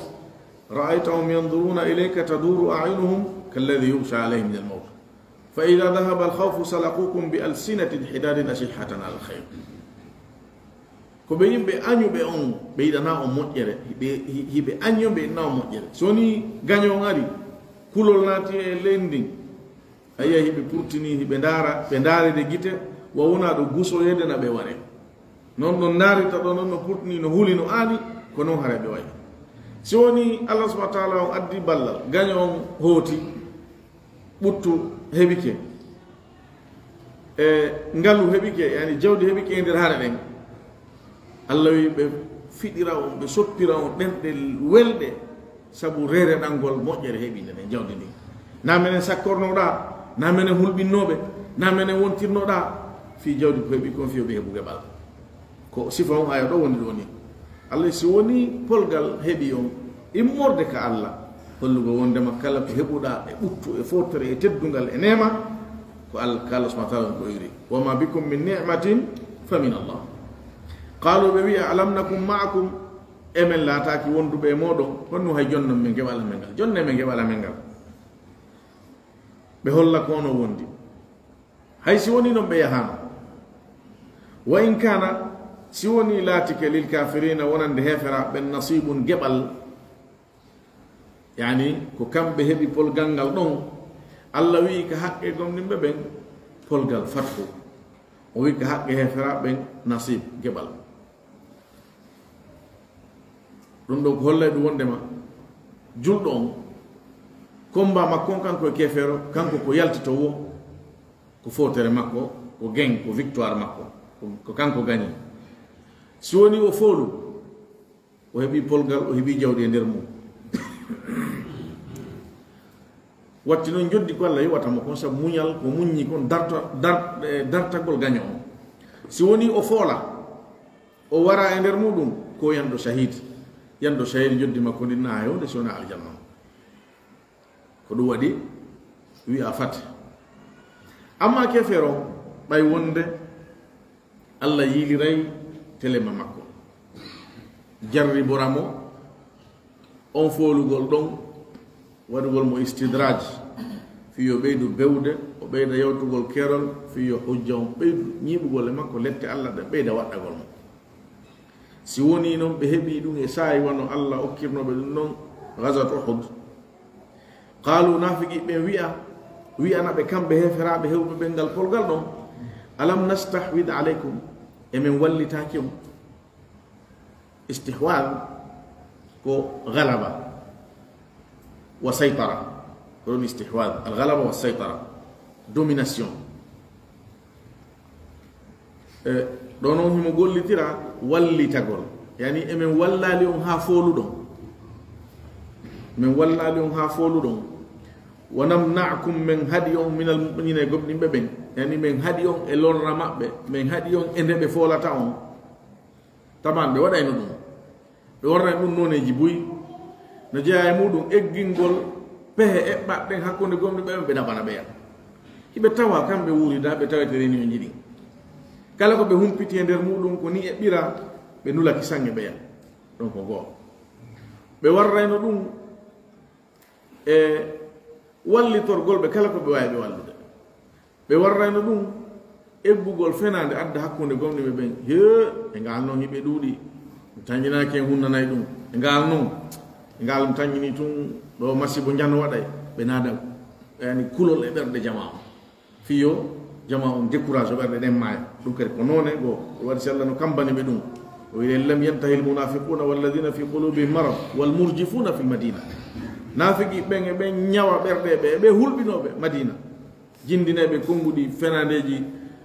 ra'aytahum yanzuruna ilayka taduru a'yunuhum kalladi yughsha alayhim min almawt فإذا ذهب الخوف سلقوكم بألسنة حداد أشحة على الخير كوبين بأنيو بأون بيدنا أم مجرة هي بأنيو بيدنا أم مجرة سوني غانيو غاري كلول ناتي ليندين أيه هي ببورتيني هي بندارة دقيتة وونا دو غوسو يدنا بواري نون ناري تدو نون بورتيني نهولي نو آني كنو هاري بواري سوني الله سبحانه وتعالى أدي بالله غانيو هوتي بوتو hebike ngalu hebike yani jawdi hebike e nder haare ɗen Allah wi ɓe fiɗira on ɓe soppira on ɗenɗe welde sabu rere ɗangol moƴƴere heɓinde nden jawdi ndi na menen sakkornoɗa na menen hulɓinnoɓe na menen wontirnoɗa fi jawdi ko heɓi kon fiyoɓe heɓuge ɓal ko sifa on aya ɗo woni ɗo ni Allah si woni polgal heɓi on immorde ka Allah hollugo wondema kala ko heɓuɗa e ɓuttu e fotere e teddungal e nema ko Allah subhanahu wa ta'ala ko yiri wama bikum min ni'matin fa min Allah qalu ɓe wiya alam nakum ma'akum emen laataki wonduɓe e moɗon honno hay jonnon min keɓala men ngal jonne min keɓala men ngal ɓe holla ko ono wondi hay si woni noon ɓe yahano wa in kana si woni laatike lil kafirina wonande hefera ɓen nasibun geɓal yani ko kamɓe heɓi polgal ngal ɗon Allah wi ka haqqe gomɗinɓe ɓen polgal fathu o wi ka haqqe hefera ɓen nasib geɓal ɗum ɗo ko hollay ɗum wondema julɗo on combat makko on kanko e kefero kanko ko yaltitowo ko fotere makko ko gain ko victoire makko ko kanko gañi si woni o foolu o heɓi polgal o heɓi jawdi e nder mum watti noon joddi ko Allah yiwatamo kon sabu muñal ko muññi kon dartagol gaño on si woni o foola o wara e nder muɗum ko yanɗo shahid joddi makko ndi na yewde si wona aljanna ko ɗum waɗi wi'a fat amma kefero ɓay wonde Allah yiiliray telema makko jarriboramo on foolugol ɗon waɗugol mo istidraj fiyo ɓeydu bewde o ɓeyda yewtugol kerol fiyo hujja on ɓeydu ñiɓugol e makko lette Allah ɗe ɓeyda waɗɗagol mo si woni noon ɓe heɓi ɗum e saayi wano Allah okkirnoɓe ɗum noon gazat Uhud qalu nafiqi ɓe wi'anaɓe kamɓe heferaɓe hewɓe ɓe ngal polgal ɗon alam nastahwid aleykum emin wallitaki on istihwal ko galaba وسيطرة كلهم استحواذ الغلبة والسيطرة دوميناسيون دونهم هم يقول لي ترى ولي تقول يعني من ولا لهم هافولو دون من ولا لهم هافولو دون ونمنعكم من هديهم من المؤمنين يقبلين ببين يعني من هديهم اللون رمى من هديهم إن بفولا تاون طبعا بوضع ينون بوضع ينون يجيبوي no jeeya e muɗum eggingol pehe eɓɓaɗɗen hakkunde gomɗe ɓe ɓe naɓana ɓeya hiɓe tawa kamɓe wuurida ɓe tawetere ni o jiɗi kala ko ɓe humpiti e nder muɗum ko ni eɓɓira ɓe nulaki sange ɓeya ɗon ko goo ɓe warrayno ɗum e wallitorgol ɓe kala ko ɓe wawi ɓe wallude ɓe warrayno ɗum ebbugol fenade adda hakkunde gomɗe ɓe ɓen he e ngal noon hiɓe ɗuuɗi tañinaki en hunnanayi ɗum e ngal noon ngalam tañini tun ɗo masibo janno waɗay ɓe naada yani kulol e ɓerɗe jama o fiyo jama on décourage o ɓerɗe ɗen maaya ɗum kadi ko noone goo waɗi si allah no kambani ɓe ɗum o wiɗen lam yantahi lmunafiquna walladina fi qulubihim marad walmurjifuna fi lmadina nafiqi ɓen e ɓen ñawa ɓerɗe ɓe e ɓe hulɓinoɓe madina jindineɓe konnguɗi fenadeji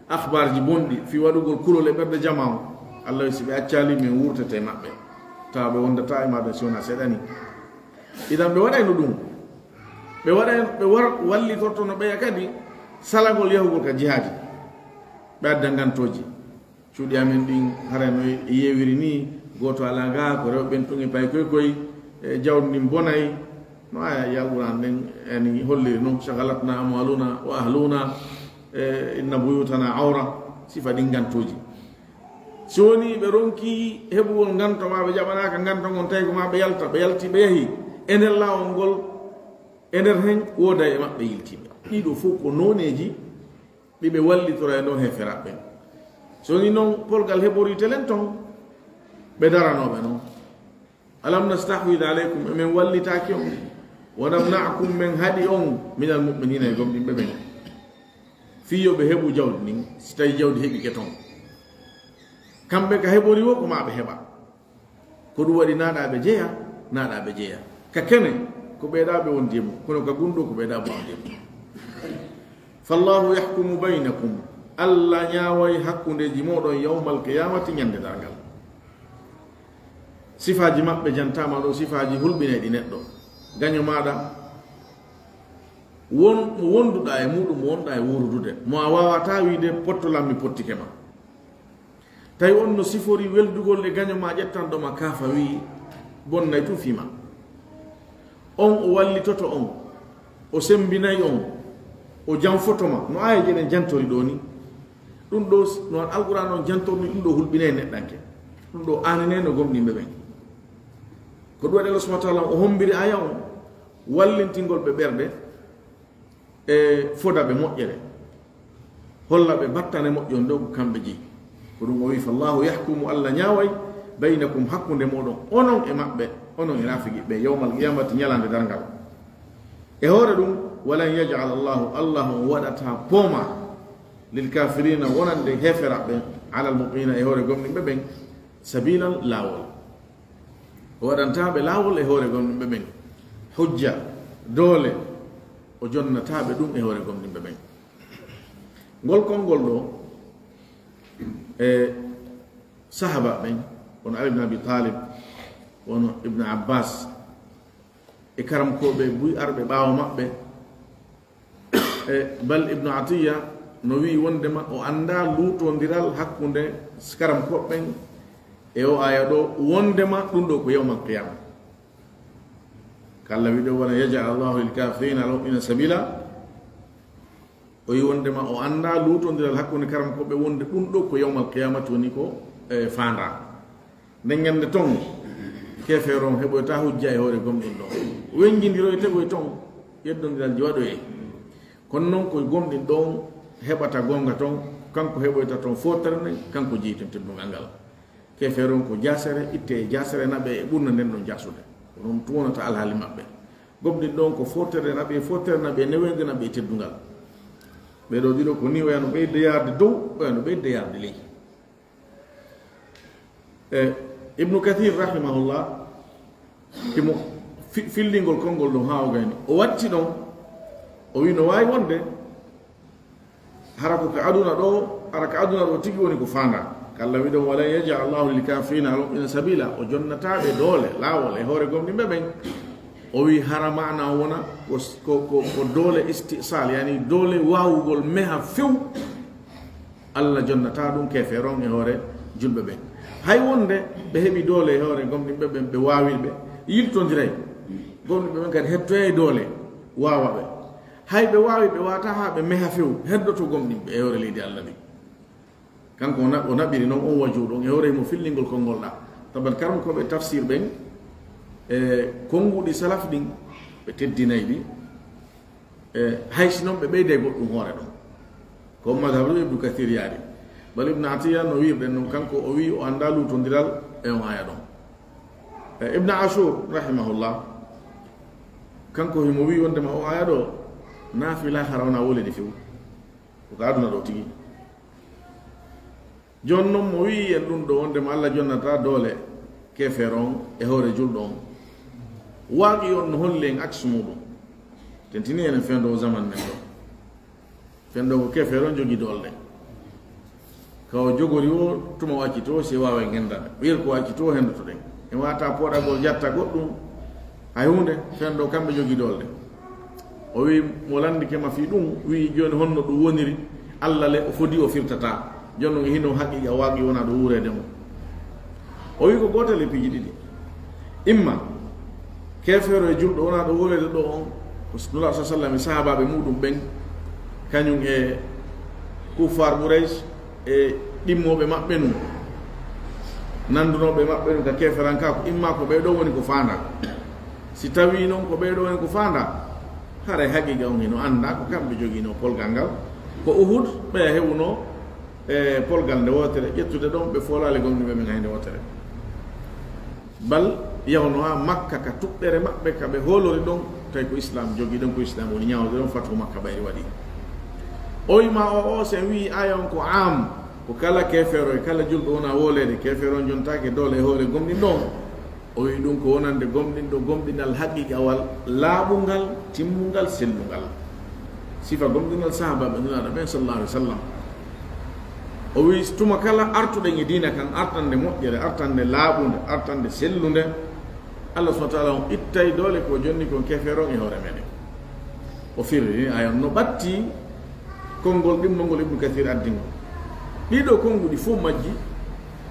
akhbar ji bonɗi fi waɗugol kulol e ɓerɗe jama o allah wi si ɓe accali min wurtete maɓɓe tawa ɓe wondata e maɓe si wona seɗani idan ɓe waɗayno ɗum ɓe waɗay ɓe wallitortono ɓeya kadi salagol yahugol ka jihaadi ɓe adda gantoji cuuɗi amen ɗin harano yewiri ni goto ala ga ko rewɓe ɓen tun e pay koy e jawdi ndin bonayi no aya yalɓuran ɗen yani holliri noon shagalatna amaluna wa ahluna inna buyutana awra sifa ɗin gantoji si woni ɓe ronki heɓugol ganto ma ɓe jaɓanaka ganto gon tawi ko ma ɓe yalta ɓe yalti ɓe yahi e nder lawol ngol e nder hen woda e maɓɓe yiltiɓe ɗiɗo fof ko noneji ɗiɓe wallitora e ɗon heferaɓe so ni noon polgal heɓori telen ton ɓe daranoɓe noon alam nastahwid aleykum emin wallitaki on wanamnaakum min haɗi on minal muminina e gomɗinɓe ɓen fiyoɓe heɓu jawdi ndin si tawi jawdi heɓi ke ton kamɓe ka heɓori wo ko ma ɓe heɓa ko ɗum waɗi naɗaɓe jeeya ka kene ko ɓeeɗaɓe wondi e mum kono ka gunɗo ko ɓeeɗa bawde mum fallahu yahkumu baynakum allah ñaaway hakkundeji moɗon yawmal qiyamati ñande dargal sifaji maɓɓe jantama ɗo sifaji hulɓineɗi neɗɗo gaño maɗa mo wonduɗa e muɗum mo wonɗa e wurudude mo a wawata wiide pottolammi pottike ma tawi on no sifori weldugol e gaño ma ƴettanɗoma kaafa wi bonnay tu fima on o wallitoto on o sembinayi on o janfotoma no aya jeɗen jantori ɗo ni ɗum ɗo noon alquran on jantorni ɗum ɗo hulɓinayi neɗɗanke ɗum ɗo anene no gomɗinɓe ɓen ko ɗum waɗi allah subahana taala o hombiri aya on wallintingol ɓe ɓerɗe e fodaɓe moƴƴere holla ɓe battane moƴƴon ɗo ko kamɓe jeyi ko ɗum o wi fallahu yahkumu allah ñaaway baynakum hakkunde moɗon onon e maɓɓe onon e rafigiɓe yawmal qiyamati ñalande dargal e hoore ɗum walan yajal allahu allah on waɗata pooma lilkafirina wonande heferaɓe ala almuqina e hoore gomɗinɓe ɓen sabilan laawol o waɗantaɓe laawol e hoore gomɗinɓe ɓen hujja doole o jonnataɓe ɗum e hoore gomɗinɓe ɓen ngol konngol ɗo e sahaba ɓen wono ali ibn abi talib wono ibne abbas e karamkoɓe buy arɓe ɓaawo maɓɓe e bal ibnu atiya no wi wondema o anda luutodiral hakkunde karamkoɓɓen e o aya ɗo wondema ɗum ɗo ko yawmal qiyama kalla wi ɗo wona yajal allahu lilkafirina almu'mina sabila o wi wondema o anda luutodiral hakkunde karamkoɓe wonde ɗum ɗo ko yawmal qiyamati woni ko fanda nden gande ton kefeero on heɓoyta hujja e hoore gomɗin ɗon weñjidiro e tegoye ton yeddodiral ji waɗoye kono noon ko gomɗin ɗon heɓata gonga ton kanko heɓoyta ton fotere nden kanko jeyten teddugal ngal kefeero on ko jasere itte e jasere naɓe e ɓurna nden ɗon jasude ko noon tuwonata alhaali maɓɓe gomɗin ɗon ko fotere naɓe fotere naɓe newede naɓe e teddugal ɓeɗo ɗiɗo ko ni wayano ɓeyde yarde dow wayano ɓeyde yarde ley ibnu kathir rahimahullah kimo fillingol konngol ɗum ha o gayni o watti ɗon o wi no wawi wonde hara ko ka aduna ɗo ara ka aduna ɗo tigi woni ko fanda kalla wi ɗon walan yajal allahu lilkafirina almu'mina sabila o jonnataɓe doole laawol e hoore gomɗinɓe ɓen o wi hara mana wona ko doole istisal yani doole wawugol meha few allah jonnata ɗum kefeer on e hoore julɓe ɓen hay wonde ɓe heɓi doole e hoore gomɗinɓe ɓen ɓe wawiɓe yiltodiray gomɗinɓe ɓen kadi hettoye doole wawaɓe hay ɓe wawi ɓe wata ha ɓe meha few heddoto gomɗinɓe e hoore leydi allah ɗi kanko o naɓiri noon on wajuɗon e hoore mo fillingol konngol ɗa tabat karankoɓe tafsir ɓen e konnguɗi salaf ɗin ɓe teddinayi ɗi haysi noon ɓe ɓeyde goɗɗum hoore ɗon ko madhabu ibnu kathir yaari bal ibnu atiya no wirɗen noon kanko o wi o anda lutodiral e on aya ɗon ابن عاشور رحمه الله كان كو هيموي وندما او ايادو نافلا خرونا ولدي فيو وقعدنا دو تيجي jonnon mo wi en ɗum ɗo wondema allah jonnata doole keferon e hoore julɗo on waaqi on no holli en axe muɗum tentini enen fendo zaman men ɗo fendo ko keferon jogui dolde kawo jogori o tuma waccito si wawa gendana wir ko waccito hendoto ɗen en wata poɗagol jatta goɗɗum hay hunde fendo kamɓe jogui dolde o wi mo landike ma fi ɗum wi joni honno ɗum woniri allah le o fodi o firtata jonno hino haqiqa waaqi wona ɗo wuurede mo o wi ko gotel e piiji ɗiɗi imma kefeero e julɗo wona ɗo wuurede ɗo on ko nula sa sallam e sahabaɓe muɗum ɓen kañum e kuffar ɓourayj e ɗimmoɓe maɓɓe num nandunoɓe maɓɓe num ka keferan ka ko imma ko ɓeɗo woni ko fanda si tawi noon ko ɓeɗo woni ko fanda haray haqiqa on hino anda ko kamɓe joguino polgal ngal ko uhud ɓe heɓuno e polgal nde wotere ƴettude ɗon ɓe folali gomniɓe men hayde wotere bal yawno ha makka ka tuɓɓere maɓɓe ka ɓe hoolori ɗon tawi ko islam jogui ɗon ko islam woni ñawde ɗon fatu makka ɓayri waɗi o wima o sen wi aya on ko am ko kala kefeero e kala julɗo wona wolede kefeero on jontake doole e hoore gomɗin ɗon o wi ɗum ko wonande gomɗinɗo gomɗinal haqiqawal laaɓungal timmungal sellungal sifa gomɗinal sahabaɓe nulaɗo ɓen sallallahu alih wa sallam o wi tuma kala artuɗen e diina kan artande moƴƴere artande laaɓunde artande sellunde allah subahana taala on ittay doole ko jonni kon keferon e hoore meɗen o firri ayon no ɓatti konngol ɗimnolngol ibnu kathir addingol ɗiɗo konnguɗi fof majji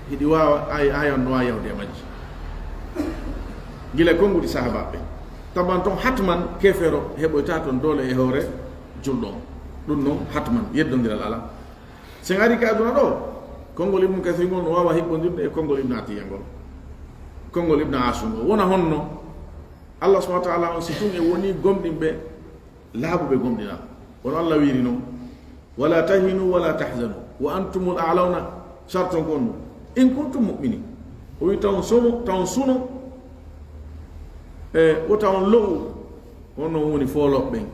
hiɗi wawa ayon no wawi yawde e majji gila konnguɗi sahabaɓe taban toon hatman kefero heɓoyta toon doole e hoore julɗo on ɗum noon hatman yeddodiral ala sen ari ka aduna ɗo konngol ibnu kathir ngol no wawa hiɓɓodirde e konngol ibnu atiya ngol konngol ibnu asu ngol wona honno allah subahana taala on si tun e woni gomɗinɓe laaɓuɓe gomɗinal wono allah wiri noon wala tahinu wala tahzanu wa antumul alawna sarton ko onno in kuntum muminin o wi taw suno e o taw lowu wonno woni foloɓe ɓen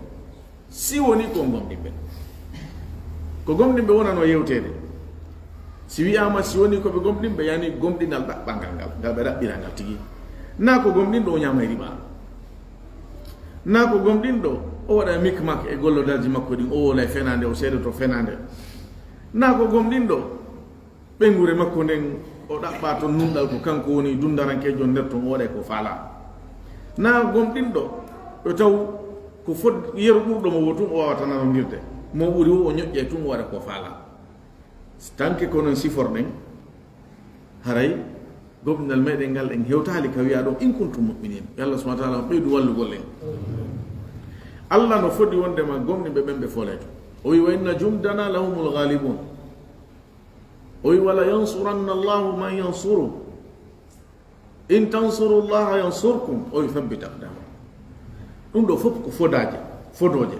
si woni ko gomɗinɓe ko gomɗinɓe wonano yewtede si wiyama si woni koɓe gomɗinɓe yani gomɗinal ɗaɓɓangal ngal ɓe ɗaɓɓira ngal tigui na ko gomɗinɗo o ñama e riba na ko gomɗinɗo o waɗa mikmak e gollodaji makko ɗin o wola e fenade o seeɗa to fenade na ko gomɗinɗo ɓengure makko nden o ɗaɓɓa toon nunɗal ko kanko woni dundarankejo nder toon o waɗa ko faala na gomɗinɗo ɓe taw ko fod yeru ɓurɗo mo wo tun o wawata nanodirde mo ɓuuri o ñoƴƴe tun o waɗa ko faala tanke ko noon siforɗen haray gomɗinal meɗen ngal en hewtali ka wiya ɗo in kuntum muminin allah subahana taala on ɓeydu wallugol en allah no foti wondema gomɗinɓe ɓen ɓe foleto o wi wa inna jumdana lahumul ghalibun o wi wala yansuranna allahu man yansuru in tansuru llaha yansurkum o wi thabbit aqdama ɗum ɗo fof ko fodoje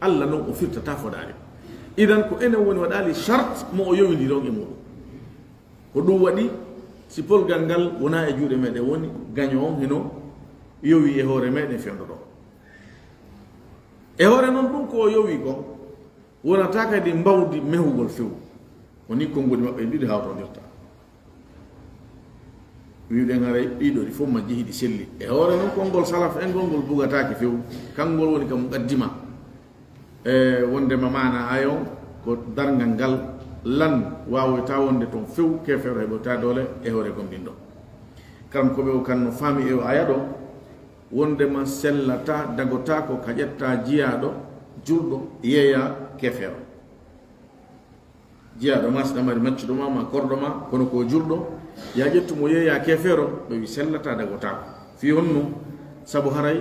allah noon o firtata fodade idan ko enen woni waɗali charte mo o yowindiron e muɗum ko ɗum waɗi si polgal ngal wona e juuɗe meɗen woni gaño on hino yowi e hoore meɗen fendo ɗo e hoore noon ɗum ko o yowi kon wonata kadi mbawdi mehugol few woni konngudi maɓɓe ɗiɗi hawtodirta wiɗen haray ɗiɗo ɗi fof majji hiɗi selli e hoore noon konngol salaf en ngolngol bugataki few kanngol woni kam muqaddima e wondema mana ayon ko dargal ngal lan wawoyta wonde toon few kefeero heɓota doole e hoore gomɗinɗo kam koɓe o kanno faami e o aya ɗo wondema sellata dagota ko ka ƴetta jiyaɗo julɗo yeeya kefeero jiyaɗo ma siɗa mari maccuɗoma ma korɗoma kono ko julɗo ya ƴettumo yeeya kefeero ɓe wi sellata dagotako fi honno saabu haray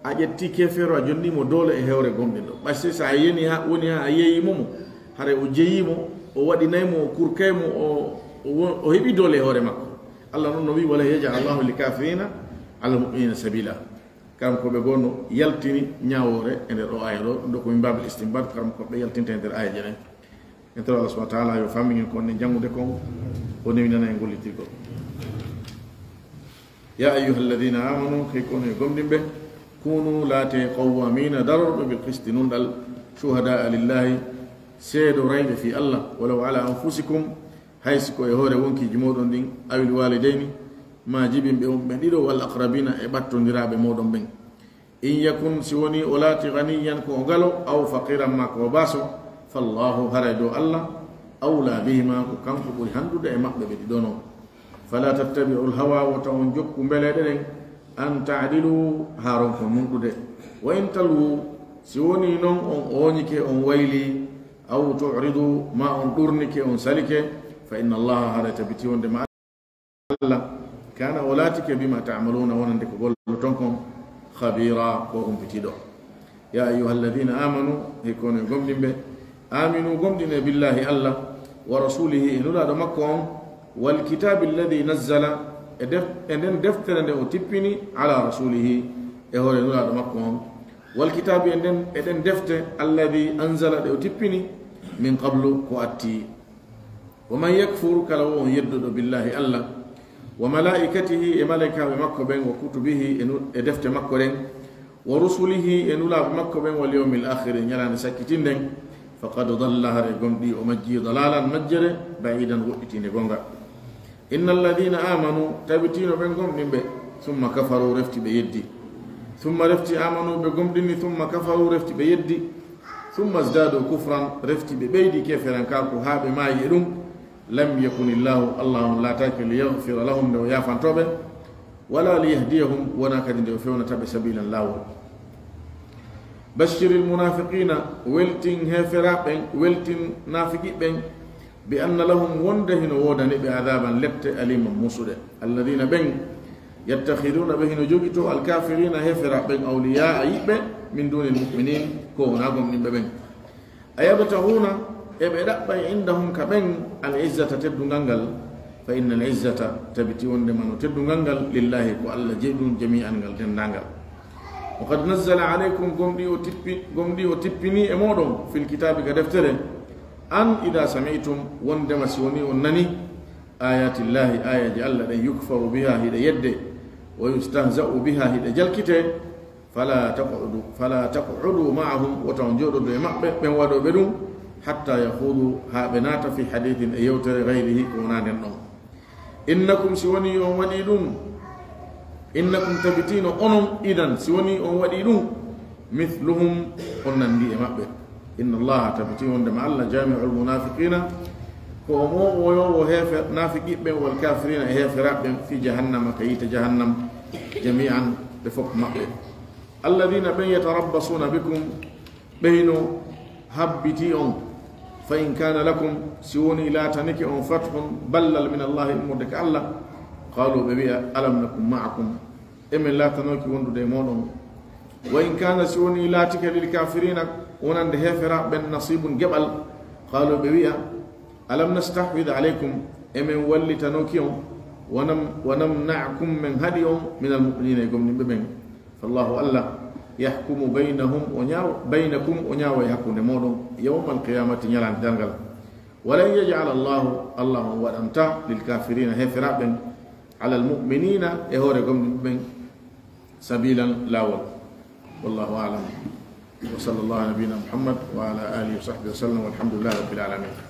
a ƴetti kefeero a jonnimo doole e hewre gomɗinɗo ɓayse sa yeni ha woni ha a yeeyimomo haray o jeyimo o waɗinaymo o kurkaymo o heɓi doole e hoore makko allah noon no wi wala yajal allahu li kafirina ala muminina sabila kanko ɓe gonno yaltini ñawore e nder o aya ɗo ɗum ɗo komin babel istimbat kanko ɓe yaltinta e nder aya jenen en tawa allah subahana taala yo fammin en konne janngude kon o newinana e gollitirgol يا أيها الذين آمنوا كيكونوا يقومون به كونوا لا قوامين درر بالقسط نندل شهداء لله سيد ريب في الله ولو على أنفسكم حيث يهور ونكي جمود دين أو الوالدين ما جيبين بهم بنديرو والأقربين إباتون دراب مودون بين إن يكن سوني أولات غنيا كوغالو أو فقيرا ما كوباسو فالله هردو الله أولى بهما وكان كبير هندو دا إمام بدونو فلا تتبعوا الهوى وتونجكم بلدين أن تعدلوا هارونكم منكو دي وإن تلو سوني نون أونيك أون ويلي أو تعرضوا ما أون دورنك أون سالك فإن الله هذا تبتيون دي الله كان أولاتك بما تعملون ونندك قولتكم خبيرا وهم بتيدو يا أيها الذين آمنوا يكونوا قمدين به آمنوا قمدين بالله الله ورسوله إنو لا دمكم والكتاب الذي نزل إذن دفتر أتبني على رسوله إهو إنو لا دمكم والكتاب إذن دفتر الذي أنزل أتبني من قبل كأتي ومن يكفر كلو يدد بالله الله وملائكته ملائكة بمكة بين وكتبه دفتر مكة بين ورسله إنو لا بمكة بين واليوم الآخر يلا نسكتين دين فقد ضل هرقم دي ومجي ضلالا مجر بعيدا وقتين قنغا إن الذين آمنوا تبتين بينكم نبي ثم كفروا رفت بيدي ثم رفت آمنوا بكم دني ثم كفروا رفت بيدي ثم ازدادوا كفرا رفت ببيدي كفرا كاكو هاب ما يرون لم يكن الله لا تاكل ليغفر لهم لو يافن توبه ولا ليهديهم وناكد يوفون تبع سبيل الله بشر المنافقين ولتن هفرابن ولتن نافقين بأن لهم وندهن ودن بعذابا لبت أليما مصد الذين بين يتخذون به نجوجتو الكافرين هفرابن أولياء من دون المؤمنين كونهم من بين أيبتغون إبدأ عندهم كبن العزة تبدو فإن العزة تبتون لمن تبدو لله وألا جد جميعا جندانغل وقد نزل عليكم قمدي وتبني أمودهم في الكتاب كدفتره أن إذا سمعتم وندم سوني ونني آيات الله آية جعل يكفر بها هدى يد ويستهزأ بها هدى جلكته فلا تقعدوا معهم وتنجروا بمقبل ودو بدون حتى يخوضوا هابنات في حديث أيوتر غيره ونان النوم إنكم سوني ونيدون إنكم تبتين أنم إذن سوني ودينون مثلهم قلنا ندي مقبل إن الله تبتين دم الله جامع المنافقين ومو ويو هيفر نافقين والكافرين هيفر في جهنم كيت جهنم جميعا بفوق مقبل الذين بين يتربصون بكم بين هبتيهم فإن كان لكم سوني لا تنك فتح بلل من الله المدك الله قالوا ببيع ألم نكن معكم إمن لا تنوكي وندو ديمونهم وإن كان سوني لا تك للكافرين ونند هفرا بن نصيب جبل قالوا ببيع ألم نستحوذ عليكم إمن ولي تنوكيهم ونمنعكم من هديهم من المؤمنين يقوم ببين فالله الله يحكم بينكم ونياو يحكم ديمونهم يوم القيامة يلعن دنغل ولن يجعل الله ودمتا للكافرين هفرا بن على المؤمنين يهوركم من سبيلا لاول والله أعلم وصلى الله على نبينا محمد وعلى آله وصحبه وسلم والحمد لله رب العالمين.